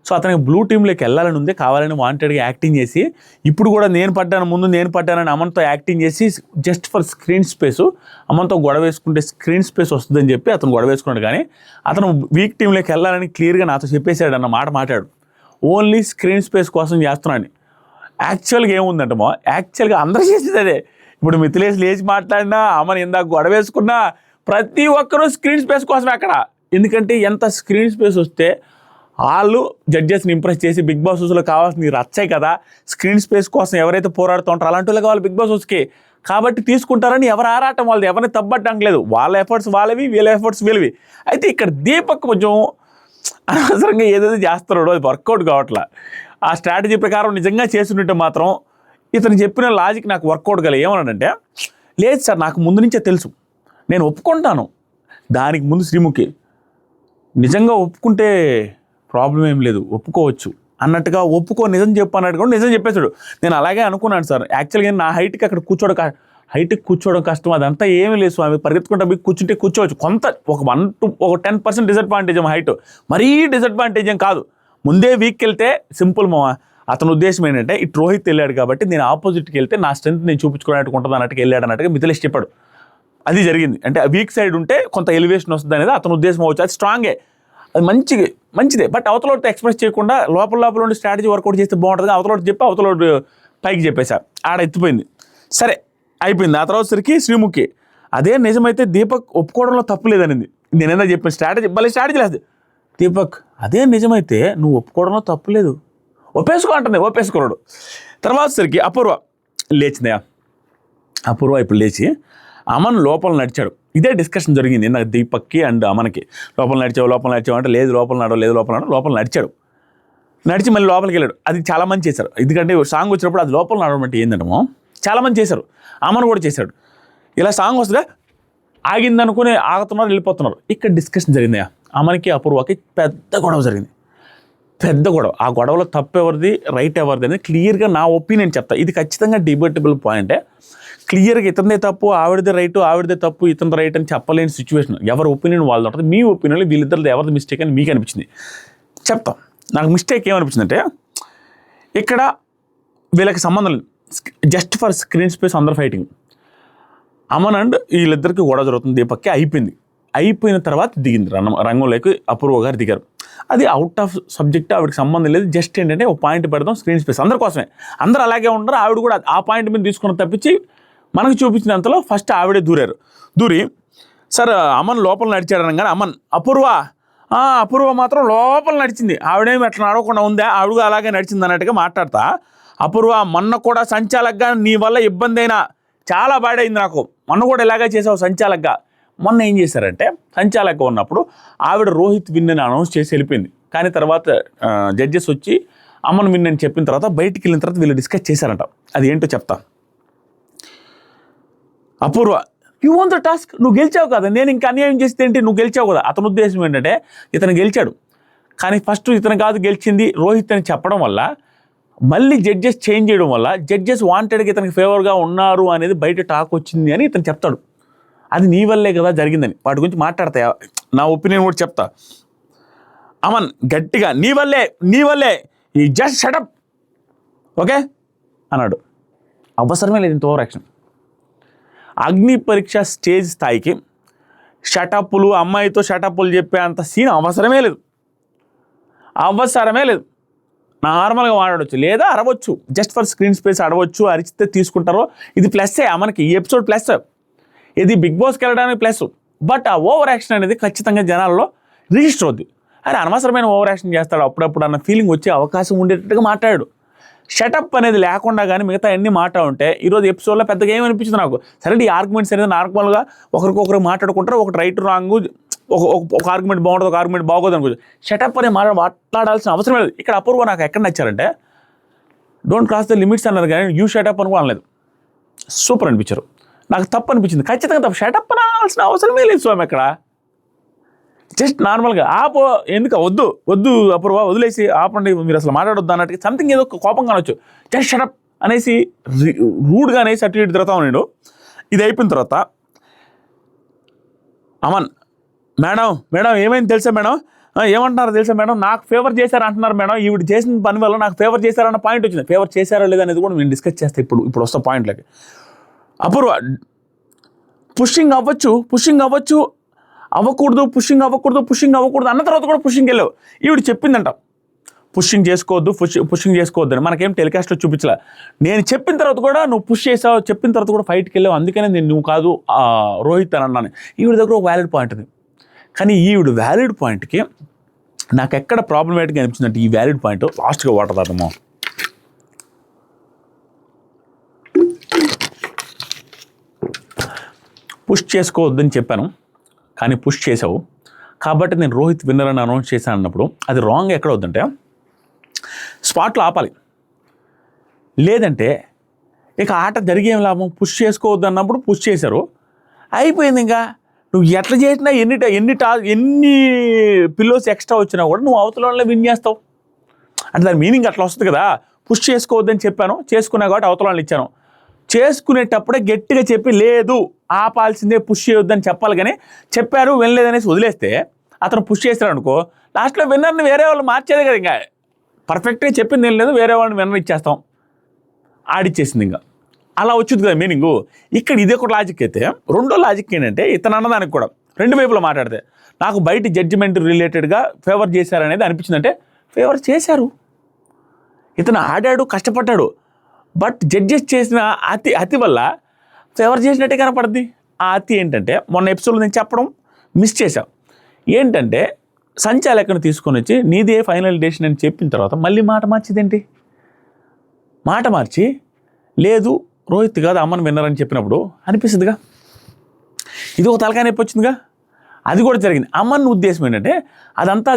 సో అతనికి బ్లూ టీంలోకి వెళ్ళాలని ఉంది, కావాలని వాంటెడ్గా యాక్టింగ్ చేసి, ఇప్పుడు కూడా నేను పడ్డానని అమన్తో యాక్టింగ్ చేసి జస్ట్ ఫర్ స్క్రీన్ స్పేసు, అమన్తో గొడవ వేసుకుంటే స్క్రీన్ స్పేస్ వస్తుందని చెప్పి అతను గొడవ వేసుకున్నాడు. కానీ అతను వీక్ టీంలోకి వెళ్ళాలని క్లియర్గా నాతో చెప్పేశాడు అన్న మాట మాట్లాడు, ఓన్లీ స్క్రీన్ స్పేస్ కోసం చేస్తున్నాను. యాక్చువల్గా ఏముందంటమో, యాక్చువల్గా అందరూ చేసేది అదే. ఇప్పుడు మిథిలేష్ లేచి మాట్లాడినా, అమన్ ఇందాక గొడవ వేసుకున్నా, ప్రతి ఒక్కరూ స్క్రీన్ స్పేస్ కోసమే అక్కడ. ఎందుకంటే ఎంత స్క్రీన్ స్పేస్ వస్తే వాళ్ళు జడ్జెస్ని ఇంప్రెస్ చేసి బిగ్ బాస్ హౌస్లో కావాల్సింది రచ్చాయి కదా, స్క్రీన్ స్పేస్ కోసం ఎవరైతే పోరాడుతూ ఉంటారో అలాంటి వాళ్ళు కావాలి బిగ్ బాస్ హౌస్కి, కాబట్టి తీసుకుంటారని ఎవరు ఆరాటం వాళ్ళది, ఎవరిని తప్పట్టడం లేదు, వాళ్ళ ఎఫర్ట్స్ వాళ్ళవి, వీళ్ళ ఎఫర్ట్స్ వీళ్ళవి. అయితే ఇక్కడ దీపక్ కొంచెం అనవసరంగా ఏదైతే చేస్తున్నాడో అది వర్కౌట్ కావట్లా. ఆ స్ట్రాటజీ ప్రకారం నిజంగా చేస్తుంటే మాత్రం ఇతను చెప్పిన లాజిక్ నాకు వర్కౌట్ కాలేదు. ఏమన్నాడంటే, లేదు సార్ నాకు ముందు నుంచే తెలుసు, నేను ఒప్పుకుంటాను, దానికి ముందు శ్రీముఖి నిజంగా ఒప్పుకుంటే ప్రాబ్లం ఏం లేదు, ఒప్పుకోవచ్చు అన్నట్టుగా నిజం చెప్పు అన్నట్టు కూడా నిజం చెప్పేశాడు. నేను అలాగే అనుకున్నాను సార్, యాక్చువల్గా నా హైట్కి అక్కడ కూర్చోవడం కష్టం, అదంతా ఏమీ లేదు స్వామి, పరిగెత్తుకుంటా మీకు కూర్చోవచ్చు, కొంత ఒక 10% డిసడ్వాంటేజ్ హైట్, మరీ డిసడ్వాంటేజ్ ఏం కాదు. ముందే వీక్కి వెళ్తే సింపుల్ మావా, అతని ఉద్దేశం ఏంటంటే ఇటు రోహిత్ వెళ్ళాడు కాబట్టి నేను ఆపోజిట్కి వెళ్తే నా స్ట్రెంత్ నేను చూపించుకోవడానికి ఉంటుంది అన్నట్టుగా వెళ్ళాడు అన్నట్టుగా మిథిలేష్ చెప్పాడు. అది జరిగింది, అంటే వీక్ సైడ్ ఉంటే కొంత ఎలివేషన్ వస్తుంది అనేది అతని ఉద్దేశం అవచ్చు. అది స్ట్రాంగే, అది మంచిదే. బట్ అవతలతో ఎక్స్ప్రెస్ చేయకుండా లోపల ఉండి స్ట్రాటజీ వర్కౌట్ చేస్తే బాగుంటుంది, అవతల చెప్పి అవతల పైకి చెప్పేశారు, ఆడ ఎత్తిపోయింది. సరే అయిపోయింది. ఆ తర్వాత సరికి శ్రీముఖి అదే నిజమైతే దీపక్ ఒప్పుకోవడంలో తప్పు లేదనింది. నేనేదో చెప్పిన స్ట్రాటజీ లేదు. దీపక్ అదే నిజమైతే నువ్వు ఒప్పుకోవడంలో తప్పు లేదు, ఒప్పేసుకోడు. తర్వాత సరికి అపూర్వ లేచిందా, అపూర్వ ఇప్పుడు లేచి అమన్ లోపల నడిచాడు. ఇదే డిస్కషన్ జరిగింది నాకు దీపక్కి అండ్ అమన్కి. లోపల నడిచావు అంటే లేదు లోపల నడిచాడు. నడిచి మళ్ళీ లోపలికి వెళ్ళాడు. అది చాలామంది చేశారు, ఎందుకంటే సాంగ్ వచ్చినప్పుడు అది లోపల నడవడం అంటే ఏంటంటే చాలామంది చేశారు, అమన్ కూడా చేశాడు. ఇలా సాంగ్ వస్తుందా ఆగిందనుకుని ఆగుతున్నారు, వెళ్ళిపోతున్నారు. ఇక్కడ డిస్కషన్ జరిగిందా, అమన్కి అపూర్వకి పెద్ద గొడవ జరిగింది, పెద్ద గొడవ. ఆ గొడవలో తప్పు ఎవరిది రైట్ ఎవరిది అనేది క్లియర్గా నా ఒపీనియన్ చెప్తా. ఇది ఖచ్చితంగా డిబేటబుల్ పాయింటే. క్లియర్గా ఇతనిదే తప్పు, ఆవిడదే తప్పు, ఇతని రైట్ అని చెప్పలేని సిచ్యువేషన్. ఎవరి ఒపీనియన్ వాళ్ళది ఉంటుంది. మీ ఒపీనియన్లో వీళ్ళిద్దరిది ఎవరిది మిస్టేక్ అని మీకు అనిపించింది చెప్తాం. నాకు మిస్టేక్ ఏమనిపించిందంటే, ఇక్కడ వీళ్ళకి సంబంధం లేదు, జస్ట్ ఫర్ స్క్రీన్ స్పేస్ అందరు ఫైటింగ్. అమన్ అండ్ వీళ్ళిద్దరికి గొడవ జరుగుతుంది, దీపక్కి అయిపోయిన తర్వాత దిగింది రంగంలోకి అపూర్వ గారు దిగారు. అది అవుట్ ఆఫ్ సబ్జెక్ట్, ఆవిడకి సంబంధం లేదు. జస్ట్ ఏంటంటే ఒక పాయింట్ పెడదాం, స్క్రీన్ స్పేస్ అందరి కోసమే, అందరూ అలాగే ఉండరు. ఆవిడ కూడా ఆ పాయింట్ మీద తీసుకుని తప్పించి మనకు చూపించినంతలో ఫస్ట్ ఆవిడే దూరి సార్ అమన్ లోపల నడిచాడు అనగానే అమన్ అపూర్వ మాత్రం లోపల నడిచింది, ఆవిడేమి అట్లా నడవకుండా ఉందా, ఆవిడ అలాగే నడిచింది అన్నట్టుగా మాట్లాడతా. అపూర్వ మొన్న కూడా సంచాలకుగా నీ వల్ల ఇబ్బంది అయినా చాలా బాడైంది నాకు, మొన్న కూడా ఇలాగే చేసావు సంచాలకుగా, మొన్న ఏం చేశారంటే సంచాలక ఉన్నప్పుడు ఆవిడ రోహిత్ విన్ అని అనౌన్స్ చేసి వెళ్ళిపోయింది. కానీ తర్వాత జడ్జెస్ వచ్చి అమన్ విన్ అని చెప్పిన తర్వాత బయటికి వెళ్ళిన తర్వాత వీళ్ళు డిస్కస్ చేశారంట. అది ఏంటో చెప్తా. అపూర్వ, యూ వాంట్ ద టాస్క్, నువ్వు గెలిచావు కదా, నేను ఇంకా అన్యాయం చేస్తే ఏంటి, నువ్వు గెలిచావు కదా. అతని ఉద్దేశం ఏంటంటే ఇతను గెలిచాడు, కానీ ఫస్ట్ ఇతను కాదు గెలిచింది రోహిత్ అని చెప్పడం వల్ల మళ్ళీ జడ్జెస్ చేంజ్ చేయడం వల్ల జడ్జెస్ వాంటెడ్గా ఇతనికి ఫేవర్గా ఉన్నారు అనేది బయట టాక్ వచ్చింది అని ఇతను చెప్తాడు. అది నీ వల్లే కదా జరిగిందని. వాటి గురించి మాట్లాడతా, నా ఒపీనియన్ కూడా చెప్తా. అమన్ గట్టిగా నీ వల్లే ఈ జస్ట్ షటప్ ఓకే అన్నాడు. అవసరమే లేదు ఇంత ఓవర్ యాక్షన్. అగ్ని పరీక్ష స్టేజ్ స్థాయికి షటప్పులు, అమ్మాయితో షటప్పులు చెప్పే అంత సీన్ అవసరమే లేదు. నార్మల్గా మాట్లాడవచ్చు లేదా అరవచ్చు, జస్ట్ ఫర్ స్క్రీన్ స్పేస్ అడవచ్చు, అరిచితే తీసుకుంటారో. ఇది ప్లస్సే మనకి, ఈ ఎపిసోడ్ ప్లస్, ఇది బిగ్ బాస్కి వెళ్ళడానికి ప్లస్. బట్ ఆ ఓవర్ యాక్షన్ అనేది ఖచ్చితంగా జనాల్లో రిజిస్టర్ అవుద్ది. అరే అనవసరమైన ఓవర్ యాక్షన్ చేస్తాడు అప్పుడప్పుడు అన్న ఫీలింగ్ వచ్చే అవకాశం ఉండేటట్టుగా మాట్లాడాడు. షటప్ అనేది లేకుండా కానీ మిగతా అన్ని మాట ఉంటే ఈరోజు ఎపిసోడ్లో పెద్దగా ఏమనిపించింది నాకు. సరే ఈ ఆర్గ్యుమెంట్స్ అనేది నార్మల్గా ఒకరికొకరు మాట్లాడుకుంటారు, ఒకటి రైట్ రాంగ్, ఒక ఆర్గ్యుమెంట్ బాగుంటుంది, ఒక ఆర్గ్యుమెంట్ బాగోదు అనుకోవచ్చు. షటప్ అనే మాట్లాడాల్సిన అవసరం లేదు. ఇక్కడ అపూర్వ నాకు ఎక్కడ నచ్చారంటే డోంట్ క్రాస్ ద లిమిట్స్ అన్నారు కానీ యూ షటప్ అని కూడా అనలేదు. సూపర్ అనిపించారు. నాకు తప్పు అనిపించింది, ఖచ్చితంగా తప్పు. షటప్ అనాల్సిన అవసరమే లేదు స్వామి. అక్కడ జస్ట్ నార్మల్గా ఎందుకు వద్దు అపూర్వ, వదిలేసి ఆపండి, మీరు అసలు మాట్లాడొద్దు అన్నట్టు సంథింగ్ ఏదో కోపం కానొచ్చు. జస్ట్ షటప్ అనేసి రూడ్గా అనేసి అటు ఇటు తిరుగుతా ఉన్నాడు. ఇది అయిపోయిన తర్వాత అమన్, మేడం ఏమైంది తెలుసా మేడం, ఏమంటున్నారు తెలుసా మేడం, నాకు ఫేవర్ చేశారు అంటున్నారు మేడం, ఈవిడ చేసిన పని వల్ల నాకు ఫేవర్ చేశారన్న పాయింట్ వచ్చింది. ఫేవర్ చేశారా లేదా అనేది కూడా నేను డిస్కస్ చేస్తే ఇప్పుడు వస్తా పాయింట్లకి. అపూర్వ పుషింగ్ అవ్వకూడదు అన్న తర్వాత కూడా పుషింగ్ వెళ్ళావు. ఈవిడ చెప్పిందంట పుషింగ్ చేసుకోవద్దు అని. మనకేం టెలికాస్ట్లో చూపించలే. నేను చెప్పిన తర్వాత కూడా నువ్వు పుష్ చేసావు, చెప్పిన తర్వాత కూడా ఫైట్కి వెళ్ళావు, అందుకనే నేను నువ్వు కాదు రోహిత్ అని అన్నాను. ఈవిడ దగ్గర ఒక వ్యాలిడ్ పాయింట్ ఉంది. కానీ ఈవిడ వ్యాలిడ్ పాయింట్కి నాకు ఎక్కడ ప్రాబ్లమేటిక్గా అనిపించిందంటే ఈ వ్యాలిడ్ పాయింట్ లాస్ట్గా వాటర్ తాగమో. పుష్ చేసుకోవద్దని చెప్పాను, కానీ పుష్ చేసావు కాబట్టి నేను రోహిత్ విన్నర్ అని అనౌన్స్ చేశాను అన్నప్పుడు అది రాంగ్ ఎక్కడ వద్దంటే స్పాట్లో ఆపాలి. లేదంటే ఇక ఆట జరిగేం లాభం. పుష్ చేసుకోవద్దు అన్నప్పుడు పుష్ చేశారు, అయిపోయింది. ఇంకా నువ్వు ఎట్లా చేసినా ఎన్ని పిల్లోస్ ఎక్స్ట్రా వచ్చినా కూడా నువ్వు అవతల వాళ్ళని విన్ చేస్తావు. అంటే దాని మీనింగ్ అట్లా వస్తుంది కదా. పుష్ చేసుకోవద్దని చెప్పాను, చేసుకున్నా కాబట్టి అవతల వాళ్ళని ఇచ్చాను. చేసుకునేటప్పుడే గట్టిగా చెప్పి లేదు ఆపాల్సిందే, పుష్ చేయొద్దని చెప్పాలి. కానీ చెప్పారు వినలేదనేసి వదిలేస్తే అతను పుష్ చేశారు అనుకో, లాస్ట్లో విన్నర్ని వేరే వాళ్ళు మార్చేదే కదా. ఇంకా పర్ఫెక్ట్గా చెప్పింది ఏం లేదు, వేరే వాళ్ళని విన్నర్ ఇచ్చేస్తాం, ఆడిచ్చేసింది. ఇంకా అలా వచ్చింది కదా మీనింగు. ఇక్కడ ఇదే ఒక లాజిక్ అయితే, రెండో లాజిక్ ఏంటంటే ఇతను అన్నదానికి కూడా రెండు వైపులో మాట్లాడితే నాకు బయట జడ్జిమెంట్ రిలేటెడ్గా ఫేవర్ చేశారనేది అనిపించిందంటే ఫేవర్ చేశారు. ఇతను ఆడాడు, కష్టపడ్డాడు. బట్ జడ్జెస్ చేసిన అతి వల్ల ఫేవర్ చేసినట్టే కనపడుద్ది. ఆ అతి ఏంటంటే మొన్న ఎపిసోడ్లో నేను చెప్పడం మిస్ చేశాం. ఏంటంటే సంచాలకుని తీసుకొని వచ్చి నీదే ఫైనల్ డెసిషన్ అని చెప్పిన తర్వాత మళ్ళీ మాట మార్చిదేంటి? మాట మార్చి లేదు రోహిత్ కాదు అమ్మని విన్నరని చెప్పినప్పుడు అనిపిస్తుందిగా, ఇది ఒక తలకాయ నొప్పి వచ్చిందిగా. అది కూడా జరిగింది. అమ్మని ఉద్దేశం ఏంటంటే అదంతా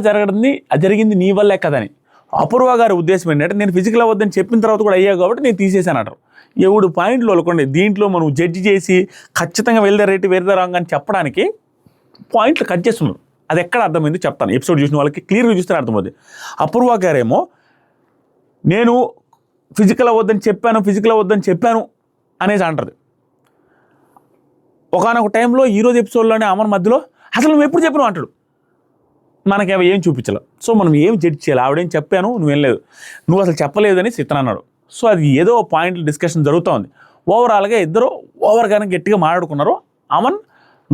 జరిగింది నీ వల్లే కదని. అపూర్వ గారి ఉద్దేశం ఏంటంటే నేను ఫిజికల్ అవ్వద్దని చెప్పిన తర్వాత కూడా అయ్యా కాబట్టి నేను తీసేసాను అంటారు. ఎవడు పాయింట్లు అనుకోండి, దీంట్లో మనం జడ్జి చేసి ఖచ్చితంగా వెళ్దే రైట్ వెళ్దే రాంగ్ అని చెప్పడానికి పాయింట్లు కట్ చేస్తున్నారు. అది ఎక్కడ అర్థమైంది చెప్తాను. ఎపిసోడ్ చూసిన వాళ్ళకి క్లియర్గా చూస్తే అర్థమవుతుంది. అపూర్వ గారేమో నేను ఫిజికల్ అవ్వద్దని చెప్పాను అనేసి అంటారు. ఒకనొక టైంలో ఈరోజు ఎపిసోడ్లోనే అమన్ మధ్యలో అసలు నువ్వు ఎప్పుడు చెప్పినావు అంటాడు. మనకేమో ఏం చూపించాలి. సో మనం ఏం జడ్జ్ చేయాలి? ఆవిడేం చెప్పాను నువ్వేం లేదు, నువ్వు అసలు చెప్పలేదని సితన్ అన్నాడు. సో అది ఏదో పాయింట్లు డిస్కషన్ జరుగుతూ ఉంది. ఓవరాల్గా ఇద్దరు ఓవర్గానే గట్టిగా మాట్లాడుకున్నారు. అమన్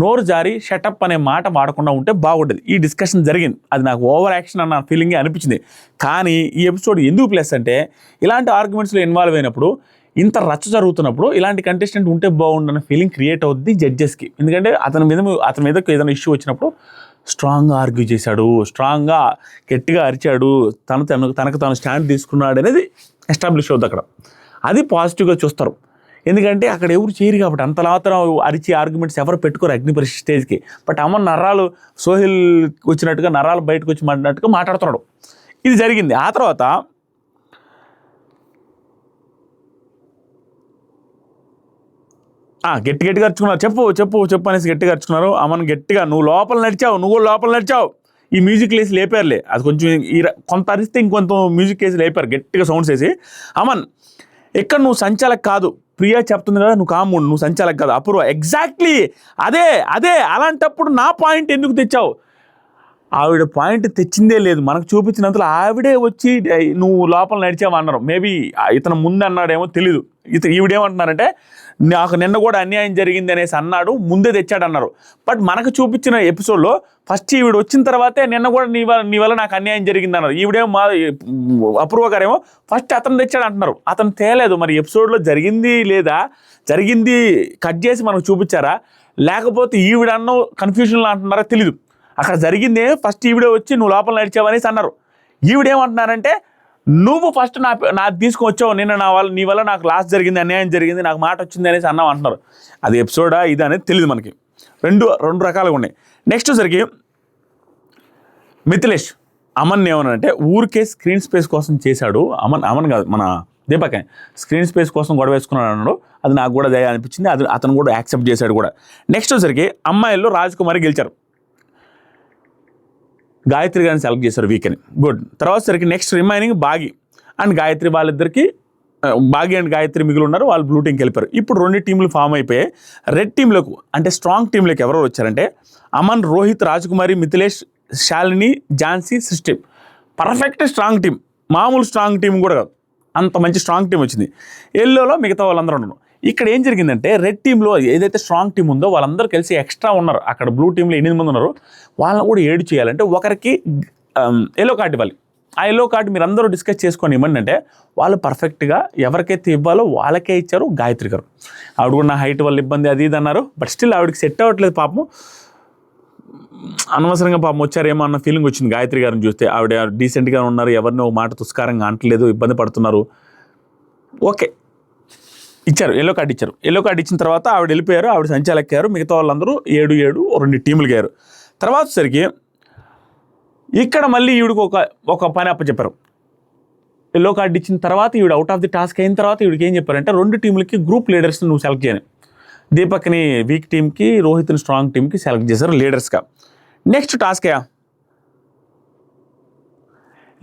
నోరు జారి షటప్ అనే మాట వాడకుండా ఉంటే బాగుండేది. ఈ డిస్కషన్ జరిగింది, అది నాకు ఓవర్ యాక్షన్ అన్న ఫీలింగే అనిపించింది. కానీ ఈ ఎపిసోడ్ ఎందుకు ప్లస్ అంటే ఇలాంటి ఆర్గ్యుమెంట్స్లో ఇన్వాల్వ్ అయినప్పుడు, ఇంత రచ్చ జరుగుతున్నప్పుడు ఇలాంటి కంటెస్టెంట్ ఉంటే బాగుండన్న ఫీలింగ్ క్రియేట్ అవుద్ది జడ్జెస్కి. ఎందుకంటే అతని మీదకి ఏదైనా ఇష్యూ వచ్చినప్పుడు స్ట్రాంగ్గా ఆర్గ్యూ చేశాడు, స్ట్రాంగ్గా గట్టిగా అరిచాడు, తనకు తాను స్టాండ్ తీసుకున్నాడు అనేది ఎస్టాబ్లిష్ అవుద్ది అక్కడ. అది పాజిటివ్గా చూస్తారు. ఎందుకంటే అక్కడ ఎవరు చేయరు కాబట్టి అంత మాత్రం అరిచి ఆర్గ్యుమెంట్స్ ఎవరు పెట్టుకోరు అగ్ని పరీక్ష స్టేజ్కి. బట్ అమన్ నరాలు సోహిల్ వచ్చినట్టుగా నరాలు బయటకు వచ్చి మాట్లాడినట్టుగా మాట్లాడుతున్నాడు. ఇది జరిగింది. ఆ తర్వాత గట్టిగా అరుచుకున్నారు, చెప్పు చెప్పు చెప్పు అనేసి గట్టిగా అరుచుకున్నారు. అమన్ గట్టిగా నువ్వు లోపల నడిచావు ఈ మ్యూజిక్ వేసి లేపారులే. అది కొంచెం కొంత అరిస్తే ఇంకొంత మ్యూజిక్ వేసి లేపారు గట్టిగా సౌండ్స్ వేసి. అమన్ ఎక్కడ నువ్వు సంచాలక్ కాదు, ప్రియా చెప్తుంది కదా నువ్వు కాముడు, నువ్వు సంచాలక్ కాదు. అపూర్వ ఎగ్జాక్ట్లీ అదే అలాంటప్పుడు నా పాయింట్ ఎందుకు తెచ్చావు? ఆవిడ పాయింట్ తెచ్చిందే లేదు, మనకు చూపించినంతలో ఆవిడే వచ్చి నువ్వు లోపల నడిచావు అన్నారు. మేబీ ఇతను ముందు అన్నాడేమో తెలీదు. ఈవిడేమంటున్నారంటే నాకు నిన్న కూడా అన్యాయం జరిగింది అనేసి అన్నాడు, ముందే తెచ్చాడు అన్నారు. బట్ మనకు చూపించిన ఎపిసోడ్లో ఫస్ట్ ఈవిడ వచ్చిన తర్వాతే నిన్న కూడా నీ వల్ల నాకు అన్యాయం జరిగింది అన్నారు. ఈవిడేమో అపూర్వ గారేమో ఫస్ట్ అతను తెచ్చాడు అంటున్నారు. అతను తేలేదు. మరి ఎపిసోడ్లో జరిగింది లేదా జరిగింది కట్ చేసి మనకు చూపించారా, లేకపోతే ఈవిడ అన్న కన్ఫ్యూజన్లో అంటున్నారా తెలీదు. అక్కడ జరిగింది ఫస్ట్ ఈవిడే వచ్చి నువ్వు లోపల నడిచావనేసి అన్నారు. ఈవిడేమంటున్నారంటే నువ్వు ఫస్ట్ నాకు తీసుకొచ్చావు, నిన్న నీ వల్ల నాకు లాస్ జరిగింది, అన్యాయం జరిగింది, నాకు మాట వచ్చింది అనేసి అన్నావు అంటున్నారు. అది ఎపిసోడా ఇది అనేది తెలియదు మనకి. రెండు రకాలుగా ఉన్నాయి. నెక్స్ట్ సరికి మిథిలేష్ అమన్ ఏమన్నారంటే ఊరికే స్క్రీన్ స్పేస్ కోసం చేశాడు. అమన్ కాదు మన దీపక్ స్క్రీన్ స్పేస్ కోసం గొడవ వేసుకున్నాడు అన్నాడు. అది నాకు కూడా దయ అనిపించింది. అది అతను కూడా యాక్సెప్ట్ చేశాడు కూడా. నెక్స్ట్ సరికి అమ్మాయిల్లో రాజకుమారి గెలిచారు, గాయత్రి గారిని సెలెక్ట్ చేశారు వీక్ అని. గుడ్. తర్వాత సరికి next remaining Bagi and Gayatri, వాళ్ళిద్దరికి బాగి అండ్ గాయత్రి మిగిలి ఉన్నారు. వాళ్ళు బ్లూ టీంకి వెళ్ళిపోయారు. ఇప్పుడు 2 టీంలు ఫామ్ అయిపోయాయి. రెడ్ టీంలకు అంటే స్ట్రాంగ్ టీంలోకి ఎవరు వచ్చారంటే అమన్, రోహిత్, రాజకుమారి, మిథిలేష్, శాలిని, ఝాన్సీ, సృష్టి. పర్ఫెక్ట్ స్ట్రాంగ్ టీం, మామూలు స్ట్రాంగ్ టీం కూడా కాదు, అంత మంచి స్ట్రాంగ్ టీం వచ్చింది. ఎల్లోలో మిగతా వాళ్ళందరూ ఉన్నారు. ఇక్కడ ఏం జరిగిందంటే రెడ్ టీంలో ఏదైతే స్ట్రాంగ్ టీం ఉందో వాళ్ళందరూ కలిసి ఎక్స్ట్రా ఉన్నారు. అక్కడ బ్లూ టీంలో 8 మంది ఉన్నారు. వాళ్ళని కూడా 7 చేయాలంటే ఒకరికి ఎల్లో కార్డు ఇవ్వాలి. ఆ ఎల్లో కార్డు మీరు అందరూ డిస్కస్ చేసుకొని ఇవ్వండి. వాళ్ళు పర్ఫెక్ట్గా ఎవరికైతే ఇవ్వాలో వాళ్ళకే ఇచ్చారు. గాయత్రి గారు ఆవిడ కూడా నా హైట్ వల్ల ఇబ్బంది అది ఇది అన్నారు. బట్ స్టిల్ ఆవిడకి సెట్ అవ్వట్లేదు పాపం. అనవసరంగా పాపం వచ్చారేమో అన్న ఫీలింగ్ వచ్చింది గాయత్రి గారిని చూస్తే. ఆవిడ డీసెంట్గా ఉన్నారు, ఎవరిని ఒక మాట తుస్కారంగా అంటలేదు, ఇబ్బంది పడుతున్నారు. ఓకే ఇచ్చారు, ఎల్లో కార్డు ఇచ్చారు. ఎల్లో కార్డు ఇచ్చిన తర్వాత ఆవిడ వెళ్ళిపోయారు. ఆవిడ సంచాలక్కారు. మిగతా వాళ్ళందరూ 7 2 టీములు అయ్యారు. తర్వాత సరికి ఇక్కడ మళ్ళీ ఈవిడికి ఒక పని అప్పచెప్పారు. ఎల్లో కార్డు ఇచ్చిన తర్వాత ఈవిడ అవుట్ ఆఫ్ ది టాస్క్ అయిన తర్వాత ఈవిడికి ఏం చెప్పారంటే 2 టీంలకి గ్రూప్ లీడర్స్ని నువ్వు సెలెక్ట్ చేయని. దీపక్ని వీక్ టీంకి, రోహిత్ని స్ట్రాంగ్ టీంకి సెలెక్ట్ చేశారు లీడర్స్గా.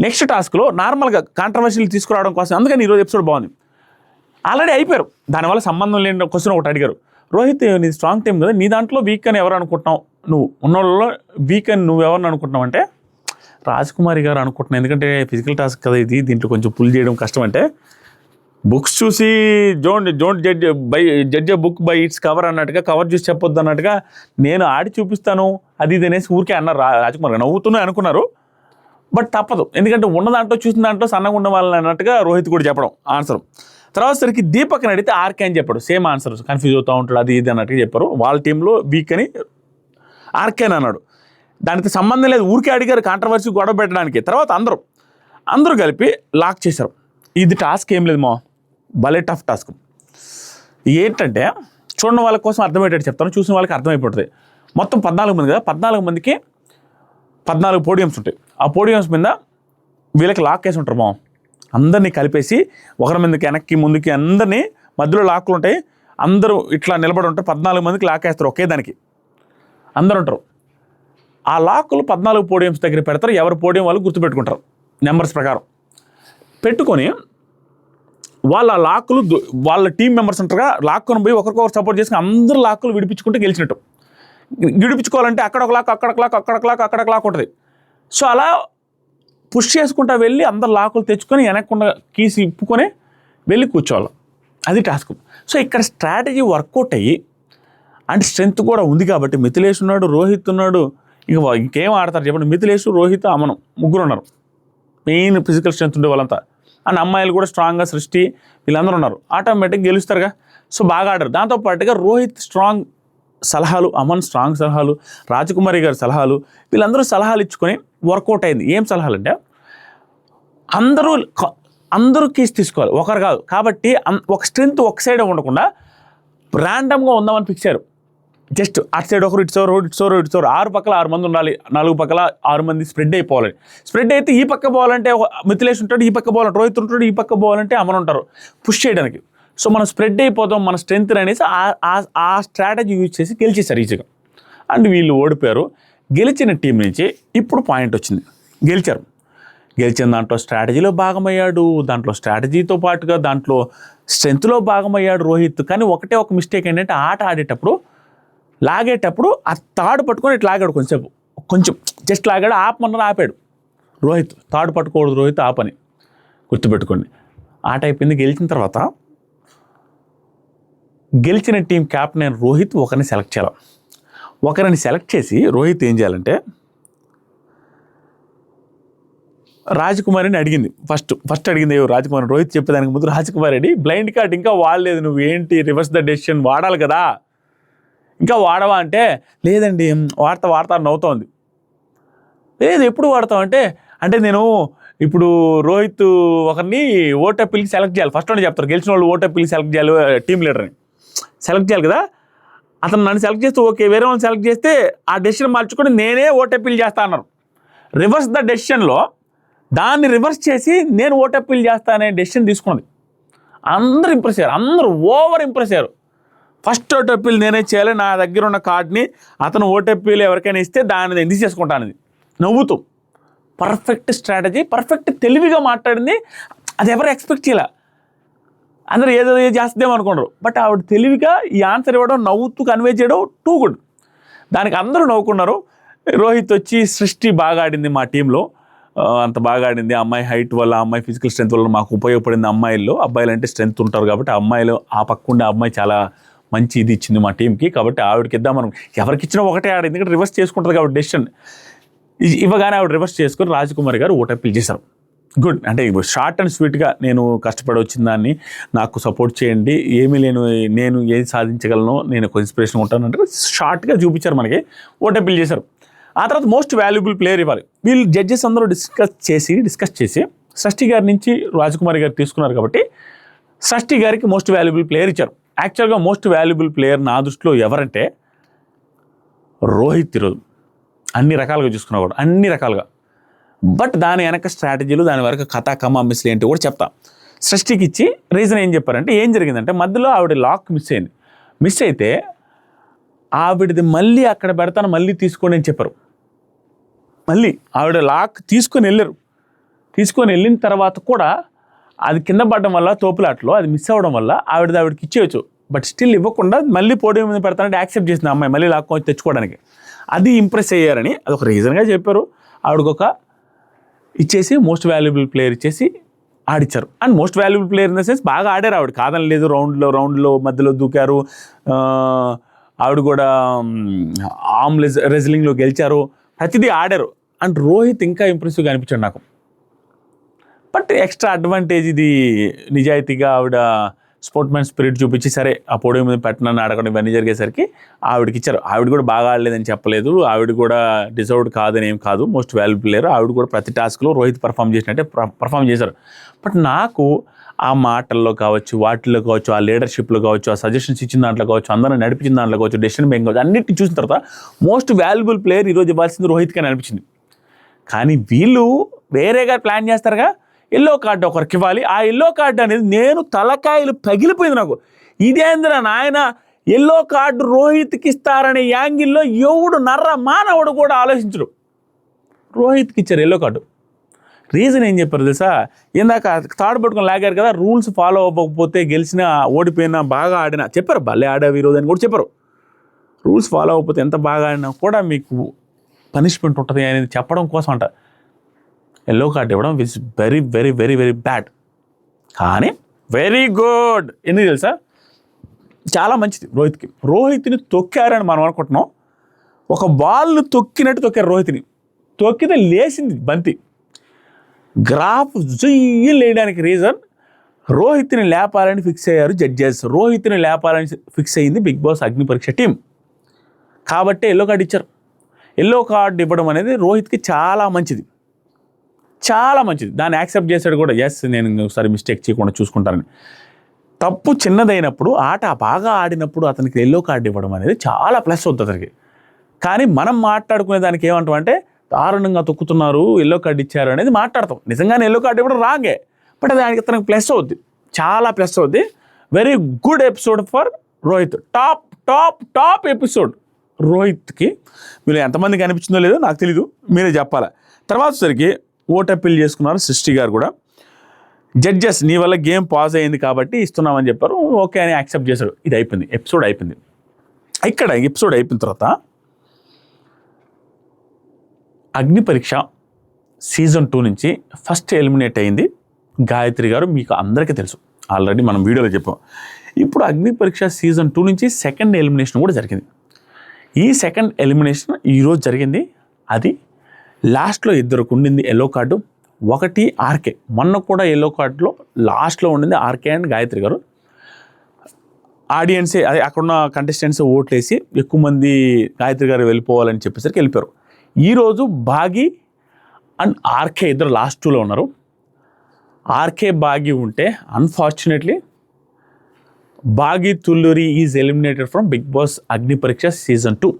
నెక్స్ట్ టాస్క్లో నార్మల్గా కాంట్రవర్షియల్ తీసుకురావడం కోసం, అందుకని ఈరోజు ఎపిసోడ్ బాగుంది. ఆల్రెడీ అయిపోయారు, దానివల్ల సంబంధం లేని క్వశ్చన్ ఒకటి అడిగారు. రోహిత్ నీ స్ట్రాంగ్ టీం కదా, నీ దాంట్లో వీక్ అని ఎవరు అనుకుంటున్నావు, నువ్వు ఉన్నోళ్ళలో వీక్ అని నువ్వు ఎవరిని అనుకుంటున్నావు అంటే రాజకుమారి గారు అనుకుంటున్నావు. ఎందుకంటే ఫిజికల్ టాస్క్ కదా ఇది, దీంట్లో కొంచెం పుల్ చేయడం కష్టం. అంటే బుక్స్ చూసి don't judge book by its cover అన్నట్టుగా, కవర్ చూసి చెప్పొద్దు అన్నట్టుగా నేను ఆడి చూపిస్తాను అది ఇది అనేసి ఊరికే అన్నారు. రాజకుమారి గారు నవ్వుతూనే అనుకున్నారు. బట్ తప్పదు, ఎందుకంటే ఉన్న దాంట్లో చూసిన దాంట్లో సన్నగా ఉన్న వాళ్ళని అన్నట్టుగా రోహిత్ కూడా చెప్పడం ఆన్సర్. తర్వాత సరికి దీపక్ని అడిగితే ఆర్కే అని చెప్పాడు. సేమ్ ఆన్సర్, కన్ఫ్యూజ్ అవుతూ ఉంటాడు అది ఇది అన్నట్టుగా చెప్పారు. వాళ్ళ టీంలో వీక్ అని ఆర్కే అని అన్నాడు. దానికి సంబంధం లేదు, ఊరికే అడిగారు కాంట్రవర్సీ గొడవ పెట్టడానికి. తర్వాత అందరూ కలిపి లాక్ చేశారు. ఇది టాస్క్ ఏం లేదు మా, భలే టఫ్ టాస్క్. ఏంటంటే చూడని వాళ్ళ కోసం అర్థమయ్యేటట్టు చెప్తాను, చూసిన వాళ్ళకి అర్థమైపోతుంది. మొత్తం 14 మంది కదా, 14 మందికి 14 పోడియంస్ ఉంటాయి. ఆ పోడియంస్ మీద వీళ్ళకి లాక్ వేసి ఉంటారు మా. అందరినీ కలిపేసి ఒకరి మీదకి వెనక్కి ముందుకి అందరినీ మధ్యలో లాక్లు ఉంటాయి. అందరూ ఇట్లా నిలబడి ఉంటారు. 14 మందికి లాక్ వేస్తారు ఒకే దానికి, అందరూ ఉంటారు. ఆ లాక్లు 14 పోడియంస్ దగ్గర పెడతారు. ఎవరి పోడియం వాళ్ళు గుర్తుపెట్టుకుంటారు నెంబర్స్ ప్రకారం పెట్టుకొని, వాళ్ళ లాక్లు వాళ్ళ టీం మెంబర్స్ ఉంటారుగా, లాక్కొని పోయి ఒకరికొకరు సపోర్ట్ చేసుకుని అందరూ లాక్లు విడిపించుకుంటే గెలిచినట్టు. విడిపించుకోవాలంటే అక్కడ ఒక లాక్, అక్కడ ఒక లాక్ ఉంటుంది. సో అలా పుష్ చేసుకుంటా వెళ్ళి అందరు లాకులు తెచ్చుకొని వెనక్కుండా కీసి ఇప్పుకొని వెళ్ళి కూర్చోవాలి. అది టాస్క్. సో ఇక్కడ స్ట్రాటజీ వర్కౌట్ అయ్యి, అంటే స్ట్రెంత్ కూడా ఉంది కాబట్టి మిథిలేష్ ఉన్నాడు, రోహిత్ ఉన్నాడు, ఇంకేం ఆడతారు చెప్పండి. మిథిలేష్, రోహిత్, అమను ముగ్గురు ఉన్నారు మెయిన్ ఫిజికల్ స్ట్రెంత్ ఉండే వాళ్ళంతా. అండ్ అమ్మాయిలు కూడా స్ట్రాంగ్గా సృష్టి వీళ్ళందరూ ఉన్నారు. ఆటోమేటిక్గా గెలుస్తారుగా. సో బాగా ఆడారు. దాంతోపాటుగా రోహిత్ స్ట్రాంగ్ సలహాలు, అమన్ స్ట్రాంగ్ సలహాలు, రాజకుమారి గారి సలహాలు, వీళ్ళందరూ సలహాలు ఇచ్చుకొని వర్కౌట్ అయింది. ఏం సలహాలు అంటే అందరూ అందరూ కేసు తీసుకోవాలి, ఒకరు కాదు. కాబట్టి ఒక స్ట్రెంత్ ఒక సైడ్ ఉండకుండా ర్యాండమ్గా ఉందామని ఫిక్స్ అయ్యారు. జస్ట్ అటు సైడ్ ఒకరు, ఇటు సోరు 6 పక్కల 6 మంది ఉండాలి, 4 పక్కల 6 మంది స్ప్రెడ్ అయిపోవాలి. స్ప్రెడ్ అయితే ఈ పక్క పోవాలంటే మిథిలేష్ ఉంటాడు, ఈ పక్క పోవాలంటే రోహిత్ ఉంటాడు, ఈ పక్క పోవాలంటే అమన్ ఉంటారు పుష్ చేయడానికి. సో మనం స్ప్రెడ్ అయిపోతాం, మన స్ట్రెంత్ అనేసి ఆ స్ట్రాటజీ యూజ్ చేసి గెలిచేశారు ఈజీగా. అండ్ వీళ్ళు ఓడిపోయారు. గెలిచిన టీం నుంచి ఇప్పుడు పాయింట్ వచ్చింది, గెలిచారు. గెలిచిన దాంట్లో స్ట్రాటజీలో భాగమయ్యాడు, దాంట్లో స్ట్రాటజీతో పాటుగా దాంట్లో స్ట్రెంత్లో భాగమయ్యాడు రోహిత్. కానీ ఒక మిస్టేక్ ఏంటంటే ఆట ఆడేటప్పుడు లాగేటప్పుడు ఆ తాడు పట్టుకొని ఇట్లా లాగాడు, కొంచెం జస్ట్ లాగాడు, ఆపమన్నా ఆపాడు రోహిత్. తాడు పట్టుకోకూడదు రోహిత్, ఆపని గుర్తుపెట్టుకోండి. ఆట అయిపోయింది. గెలిచిన తర్వాత గెలిచిన టీం క్యాప్టెన్ రోహిత్ ఒకరిని సెలెక్ట్ చేయాలి. ఒకరిని సెలెక్ట్ చేసి రోహిత్ ఏం చేయాలంటే రాజకుమారిని అడిగింది. ఫస్ట్ అడిగింది రాజకుమారి. రోహిత్ చెప్పేదానికి ముందు రాజకుమారి రెడ్డి బ్లైండ్ కార్డ్ ఇంకా వాడలేదు, నువ్వు ఏంటి రివర్స్ ద డెసిషన్ వాడాలి కదా, ఇంకా వాడవా అంటే లేదండి వాడతా నవ్వుతోంది. లేదు ఎప్పుడు వాడతావు అంటే నేను ఇప్పుడు రోహిత్ ఒకరిని ఓటప్పిల్కి సెలెక్ట్ చేయాలి. ఫస్ట్ అని చెప్తారు, గెలిచిన వాళ్ళు ఓటప్పిల్కి సెలెక్ట్ చేయాలి, టీమ్ లీడర్ని సెలెక్ట్ చేయాలి కదా. అతను నన్ను సెలెక్ట్ చేస్తే ఓకే, వేరే వాళ్ళని సెలెక్ట్ చేస్తే ఆ డెసిషన్ మార్చుకొని నేనే ఓటప్పిల్ చేస్తా అన్నారు. రివర్స్ ద డెసిషన్లో దాన్ని రివర్స్ చేసి నేను ఓటప్పిల్ చేస్తా అనే డెసిషన్ తీసుకున్నది. అందరూ ఇంప్రెస్ అయ్యారు, అందరూ ఓవర్ ఇంప్రెస్ అయ్యారు. ఫస్ట్ ఓటప్పిల్ నేనే చేయాలి, నా దగ్గర ఉన్న కార్డ్ని అతను ఓటప్పిల్ ఎవరికైనా ఇస్తే దాన్ని నేను తీసుకుంటానది నవ్వుతూ. పర్ఫెక్ట్ స్ట్రాటజీ, పర్ఫెక్ట్ తెలివిగా మాట్లాడింది. అది ఎవరు ఎక్స్పెక్ట్ చేయాల, అందరూ ఏదో చేస్తుందేమో అనుకున్నారు. బట్ ఆవిడ తెలివిగా ఈ ఆన్సర్ ఇవ్వడం, నవ్వుతూ కన్వే చేయడం టూ గుడ్. దానికి అందరూ నవ్వుకున్నారు. రోహిత్ వచ్చి సృష్టి బాగా ఆడింది మా టీంలో, అంత బాగా ఆడింది. అమ్మాయి హైట్ వల్ల, అమ్మాయి ఫిజికల్ స్ట్రెంత్ వల్ల మాకు ఉపయోగపడింది. అబ్బాయిలు అంటే స్ట్రెంత్ ఉంటారు కాబట్టి అమ్మాయిలు ఆ పక్క ఉండే అమ్మాయి చాలా మంచి ఇది ఇచ్చింది మా టీంకి. కాబట్టి ఆవిడకి ఇద్దాం మనం, ఎవరికి ఇచ్చినా ఒకటే ఆడింది, ఎందుకంటే రివర్స్ చేసుకుంటుంది కాబట్టి డెసిషన్ ఇవ్వగానే ఆవిడ రివర్స్ చేసుకొని రాజకుమారి గారు ఓటప్పిల్ చేశారు. గుడ్. అంటే షార్ట్ అండ్ స్వీట్గా నేను కష్టపడి వచ్చిన దాన్ని నాకు సపోర్ట్ చేయండి, ఏమీ నేను ఏది సాధించగలను, నేను ఒక ఇన్స్పిరేషన్ ఉంటాను అంటే షార్ట్గా చూపించారు, మనకి ఓటప్పిల్ చేశారు. ఆ తర్వాత మోస్ట్ వాల్యుబుల్ ప్లేయర్ ఇవ్వాలి. వీళ్ళు జడ్జెస్ అందరూ డిస్కస్ చేసి షష్ఠి గారి నుంచి రాజకుమారి గారు తీసుకున్నారు కాబట్టి షష్ఠి గారికి మోస్ట్ వాల్యుబుల్ ప్లేయర్ ఇచ్చారు. యాక్చువల్గా మోస్ట్ వాల్యుబుల్ ప్లేయర్ నా దృష్టిలో ఎవరంటే రోహిత్. ఈరోజు అన్ని రకాలుగా చూసుకున్నా కూడా అన్ని రకాలుగా. బట్ దాని వెనక స్ట్రాటజీలు, దాని వరకు కథా కమా మిస్లు ఏంటి కూడా చెప్తా. సృష్టికి ఇచ్చి రీజన్ ఏం చెప్పారంటే, ఏం జరిగిందంటే మధ్యలో ఆవిడ లాక్ మిస్ అయింది. మిస్ అయితే ఆవిడది మళ్ళీ అక్కడ పెడతాను, మళ్ళీ తీసుకోండి అని చెప్పారు. మళ్ళీ ఆవిడ లాక్ తీసుకొని వెళ్ళిన తర్వాత కూడా అది కింద పడడం వల్ల, తోపులాట్లో అది మిస్ అవ్వడం వల్ల ఆవిడకి ఇచ్చేయచ్చు. బట్ స్టిల్ ఇవ్వకుండా మళ్ళీ పోడియం మీద పెడతానంటే యాక్సెప్ట్ చేసింది అమ్మాయి, మళ్ళీ లాక్కొని తెచ్చుకోవడానికి. అది ఇంప్రెస్ అయ్యారని అదొక రీజన్గా చెప్పారు. ఆవిడకొక ఇచ్చేసి మోస్ట్ వాల్యుబుల్ ప్లేయర్ ఇచ్చేసి ఆడిచ్చారు. And most valuable player in the sense బాగా ఆడారు ఆవిడ, కాదని లేదు. రౌండ్లో మధ్యలో దూకారు. ఆవిడ కూడా ఆర్మ్ రెజ్లింగ్లో గెలిచారు, ప్రతిదీ ఆడారు. అండ్ రోహిత్ ఇంకా ఇంప్రెసివ్గా అనిపించాడు నాకు. బట్ ఎక్స్ట్రా అడ్వాంటేజ్ ఇది, నిజాయితీగా ఆవిడ స్పోర్ట్మెన్ స్పిరిట్ చూపించి సరే ఆ పోడియం మీద పెట్టనని అడగడం ఇవన్నీ జరిగేసరికి ఆవిడకి ఇచ్చారు. ఆవిడ కూడా బాగా ఆడలేదని చెప్పలేదు, ఆవిడ కూడా డిజర్వ్డ్ కాదని ఏం కాదు, మోస్ట్ వాల్యుబుల్ ప్లేయర్. ఆవిడ కూడా ప్రతి టాస్క్లో రోహిత్ పర్ఫామ్ చేసినట్టే పర్ఫామ్ చేశారు. బట్ నాకు ఆ మాటల్లో కావచ్చు, వాటిల్లో కావచ్చు, ఆ లీడర్షిప్లో కావచ్చు, ఆ సజెషన్స్ ఇచ్చిన దాంట్లో కావచ్చు, అందరిని నడిపించిన దాంట్లో కావచ్చు, డెసిషన్ మేకింగ్ కావచ్చు, అన్నిటిని చూసిన తర్వాత మోస్ట్ వాల్యుబుల్ ప్లేయర్ ఈరోజు ఇవ్వాల్సింది రోహిత్కి అని అనిపించింది. కానీ వీళ్ళు వేరేగా ప్లాన్ చేస్తారుగా, ఎల్లో కార్డు ఒకరికి ఇవ్వాలి. ఆ ఎల్లో కార్డు అనేది నేను తలకాయలు పగిలిపోయింది నాకు. ఇదేంద్ర నాయన, ఎల్లో కార్డు రోహిత్కి ఇస్తారనే యాంగిల్లో ఎవడు మానవుడు కూడా ఆలోచించడు. రోహిత్కి ఇచ్చారు ఎల్లో కార్డు. రీజన్ ఏం చెప్పారు తెలుసా? ఇందాక తాడు పట్టుకొని లాగారు కదా, రూల్స్ ఫాలో అవ్వకపోతే గెలిచినా ఓడిపోయినా బాగా ఆడినా చెప్పారు, భలే ఆడావు ఈరోజు అని కూడా చెప్పారు. రూల్స్ ఫాలో అవ్వకపోతే ఎంత బాగా ఆడినా కూడా మీకు పనిష్మెంట్ ఉంటుంది అనేది చెప్పడం కోసం అంట ఎల్లో కార్డ్ ఇవ్వడం. Which very very very very bad. కానీ వెరీ గుడ్. ఎందుకు తెలుసా? చాలా మంచిది రోహిత్కి. రోహిత్ని తొక్కారని మనం అనుకుంటున్నాం, ఒక బాల్ను తొక్కినట్టు తొక్కారు రోహిత్ని. తొక్కితే లేచింది బంతి, గ్రాఫ్ జుయ్యి లేయడానికి రీజన్ రోహిత్ని లేపాలని ఫిక్స్ అయ్యారు జడ్జెస్. రోహిత్ని లేపాలని ఫిక్స్ అయ్యింది బిగ్ బాస్ అగ్ని పరీక్ష టీం. కాబట్టి ఎల్లో కార్డు ఇచ్చారు. ఎల్లో కార్డు ఇవ్వడం అనేది రోహిత్కి చాలా మంచిది. చాలా మంచిది. దాన్ని యాక్సెప్ట్ చేశాడు కూడా, ఎస్ నేను ఒకసారి మిస్టేక్ చేయకుండా చూసుకుంటానని. తప్పు చిన్నదైనప్పుడు ఆట బాగా ఆడినప్పుడు అతనికి ఎల్లో కార్డు ఇవ్వడం అనేది చాలా ప్లస్ అవుతుంది అతనికి. కానీ మనం మాట్లాడుకునే దానికి ఏమంటాం అంటే దారుణంగా తొక్కుతున్నారు, ఎల్లో కార్డు ఇచ్చారు అనేది మాట్లాడతాం. నిజంగానే ఎల్లో కార్డు ఇవ్వడం రాంగే, బట్ దానికి అతనికి ప్లస్ అవుద్ది, చాలా ప్లస్ అవుద్ది. Very good episode for Rohit. Top top top episode రోహిత్కి. మీరు ఎంతమందికి అనిపించిందో లేదో నాకు తెలీదు, మీరే చెప్పాలి. తర్వాత సరికి ఓట్ అప్పీల్ చేసుకున్నారు సృష్టి గారు కూడా. జడ్జెస్ నీ వల్ల గేమ్ పాజ్ అయింది కాబట్టి ఇస్తున్నామని చెప్పారు, ఓకే అని యాక్సెప్ట్ చేశాడు. ఇది అయిపోయింది, ఎపిసోడ్ అయిపోయింది. ఇక్కడ ఎపిసోడ్ అయిపోయిన తర్వాత అగ్ని పరీక్ష సీజన్ 2 నుంచి ఫస్ట్ ఎలిమినేట్ అయింది గాయత్రి గారు. మీకు అందరికీ తెలుసు, ఆల్రెడీ మనం వీడియోలో చెప్పాం. ఇప్పుడు అగ్ని పరీక్ష సీజన్ 2 నుంచి సెకండ్ ఎలిమినేషన్ కూడా జరిగింది. ఈ సెకండ్ ఎలిమినేషన్ ఈరోజు జరిగింది. అది లాస్ట్లో ఇద్దరికి ఉండింది ఎల్లో కార్డు. ఒకటి ఆర్కే, మొన్న కూడా ఎల్లో కార్డులో లాస్ట్లో ఉండింది ఆర్కే అండ్ గాయత్రి గారు. ఆడియన్సే అదే అక్కడున్న కంటెస్టెంట్స్ ఓట్లేసి ఎక్కువ మంది గాయత్రి గారు వెళ్ళిపోవాలని చెప్పేసరికి వెళ్ళిపోయారు. ఈరోజు బాగి అండ్ ఆర్కే ఇద్దరు లాస్ట్ 2లో ఉన్నారు. ఆర్కే బాగి ఉంటే unfortunately Bagi Tulluri is eliminated from Bigg Boss Agni Pariksha season 2.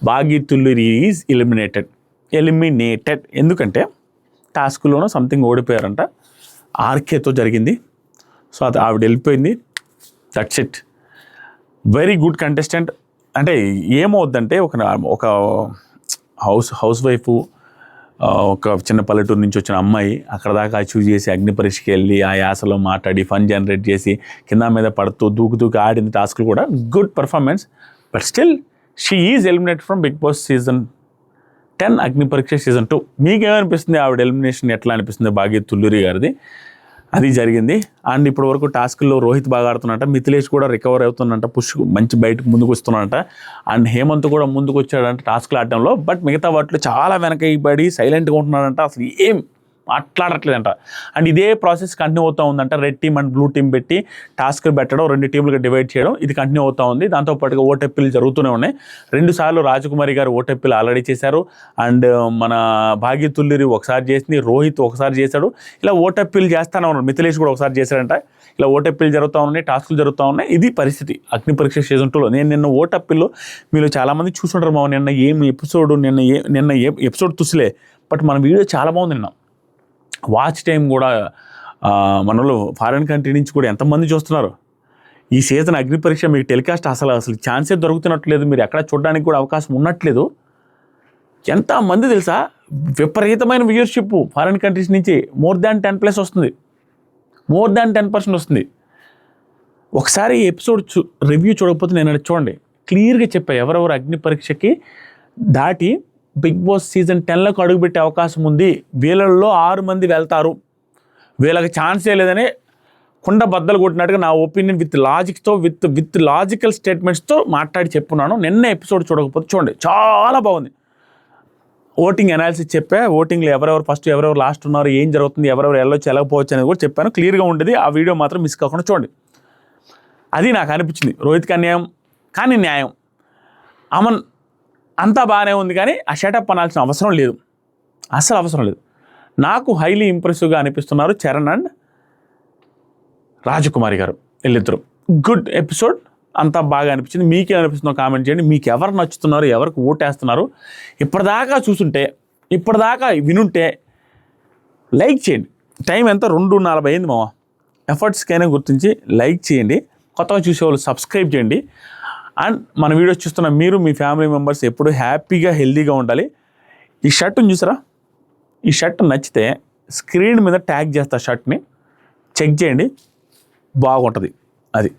Bagi Tulluri is eliminated. ఎందుకంటే టాస్క్లోనూ సంథింగ్ ఓడిపోయారంట, ఆర్కేతో జరిగింది. సో అది ఆవిడ వెళ్ళిపోయింది, that's it. Very good contestant. అంటే ఏమవుద్దంటే ఒక హౌస్ వైఫ్, ఒక చిన్న పల్లెటూరు నుంచి వచ్చిన అమ్మాయి అక్కడ దాకా అచీవ్ చేసి అగ్ని పరీక్షకి వెళ్ళి ఆ యాసలో మాట్లాడి ఫన్ జనరేట్ చేసి కింద మీద పడుతూ దూకు ఆడింది టాస్క్లు కూడా good performance. But still she is eliminated from Bigg Boss season 10 Agni Pariksha season 2. మీకేమనిపిస్తుంది ఆవిడ ఎలిమినేషన్ ఎట్లా అనిపిస్తుంది బాగి తుల్లూరి గారిది? అది జరిగింది. అండ్ ఇప్పటి వరకు టాస్క్లో రోహిత్ బాగా ఆడుతున్నట్ట, మిథిలేష్ కూడా రికవర్ అవుతున్నట్ట, పుష్ మంచి బయటకు ముందుకు వస్తున్నట్ట, అండ్ హేమంత్ కూడా ముందుకు వచ్చాడంట టాస్క్లు ఆడటంలో. బట్ మిగతా వాటిలో చాలా వెనక పడి సైలెంట్గా ఉంటున్నాడంట, అసలు ఏం మాట్లాడట్లేదంట. అండ్ ఇదే ప్రాసెస్ కంటిన్యూ అవుతూ ఉందంట. Red team and blue team పెట్టి టాస్క్లు పెట్టడం, 2 టీంలుగా డివైడ్ చేయడం, ఇది కంటిన్యూ అవుతూ ఉంది. దాంతోపాటుగా ఓటెప్పిలు జరుగుతూనే ఉన్నాయి. 2 సార్లు రాజకుమారి గారు ఓటెప్పిలు ఆల్రెడీ చేశారు. అండ్ మన భాగ్య తుల్లూరి ఒకసారి చేసింది, రోహిత్ ఒకసారి చేశాడు. ఇలా ఓటెప్పిలు చేస్తూనే ఉన్నారు. మిథిలేష్ కూడా ఒకసారి చేశాడంట. ఇలా ఓటెప్పిలు జరుగుతూ ఉన్నాయి, టాస్కులు జరుగుతూ ఉన్నాయి. ఇది పరిస్థితి అగ్ని పరీక్ష సీజన్ 2లో. నేను నిన్న ఓటెప్పిల్లో మీరు చాలామంది చూసుకుంటారు మా నిన్న నిన్న ఎపిసోడ్ తుసిలే, బట్ మన వీడియో చాలా బాగుంది. నిన్న వాచ్ టైం కూడా మనలో ఫారిన్ కంట్రీ నుంచి కూడా ఎంతమంది చూస్తున్నారు. ఈ సీజన్ అగ్ని పరీక్ష మీకు టెలికాస్ట్ అసలు ఛాన్సే దొరుకుతున్నట్లేదు, మీరు ఎక్కడ చూడడానికి కూడా అవకాశం ఉన్నట్లేదు. ఎంతమంది తెలుసా, విపరీతమైన వ్యూయర్షిప్ ఫారిన్ కంట్రీస్ నుంచి మోర్ దాన్ 10+ వస్తుంది, మోర్ దాన్ 10% వస్తుంది. ఒకసారి ఈ ఎపిసోడ్ రివ్యూ చూడకపోతే నేను చూడండి, క్లియర్గా చెప్పా ఎవరెవరు అగ్ని పరీక్షకి దాటి బిగ్ బాస్ సీజన్ 10లోకి అడుగుపెట్టే అవకాశం ఉంది. వీళ్ళల్లో 6 మంది వెళ్తారు, వీళ్ళకి ఛాన్సే లేదని కుండ బద్దలు కొట్టినట్టుగా నా ఒపీనియన్ విత్ లాజికల్ స్టేట్మెంట్స్తో మాట్లాడి చెప్పున్నాను. నిన్న ఎపిసోడ్ చూడకపోతే చూడండి, చాలా బాగుంది. ఓటింగ్ అనాలిసిస్ చెప్పా, ఓటింగ్లో ఎవరెవరు ఫస్ట్ ఎవరెవరు లాస్ట్ ఉన్నారు, ఏం జరుగుతుంది, ఎవరెవరు వెళ్ళొచ్చు వెళ్ళకపోవచ్చు అనేది కూడా చెప్పాను. క్లియర్గా ఉండేది. ఆ వీడియో మాత్రం మిస్ కాకుండా చూడండి. అది నాకు అనిపించింది. రోహిత్కి అన్యాయం కానీ న్యాయం. అమన్ అంతా బాగానే ఉంది కానీ ఆ షటప్ అనాల్సిన అవసరం లేదు, అస్సలు అవసరం లేదు. నాకు హైలీ ఇంప్రెసివ్గా అనిపిస్తున్నారు చరణ్ అండ్ రాజకుమారి గారు, వీళ్ళిద్దరు. గుడ్ ఎపిసోడ్, అంతా బాగా అనిపించింది. మీకే అనిపిస్తుందో కామెంట్ చేయండి. మీకు ఎవరు నచ్చుతున్నారు, ఎవరికి ఓటేస్తున్నారు? ఇప్పటిదాకా చూసుంటే, ఇప్పటిదాకా వినుంటే లైక్ చేయండి. టైం ఎంత 2:40 అయింది మామ. ఎఫర్ట్స్కైనా గుర్తించి లైక్ చేయండి. కొత్తగా చూసేవాళ్ళు సబ్స్క్రైబ్ చేయండి. అండ్ మన వీడియోస్ చూస్తున్న మీరు, మీ ఫ్యామిలీ మెంబర్స్ ఎప్పుడు హ్యాపీగా హెల్తీగా ఉండాలి. ఈ షర్ట్ని చూసారా, ఈ షర్ట్ నచ్చితే స్క్రీన్ మీద ట్యాగ్ చేస్తా, షర్ట్ని చెక్ చేయండి, బాగుంటుంది అది.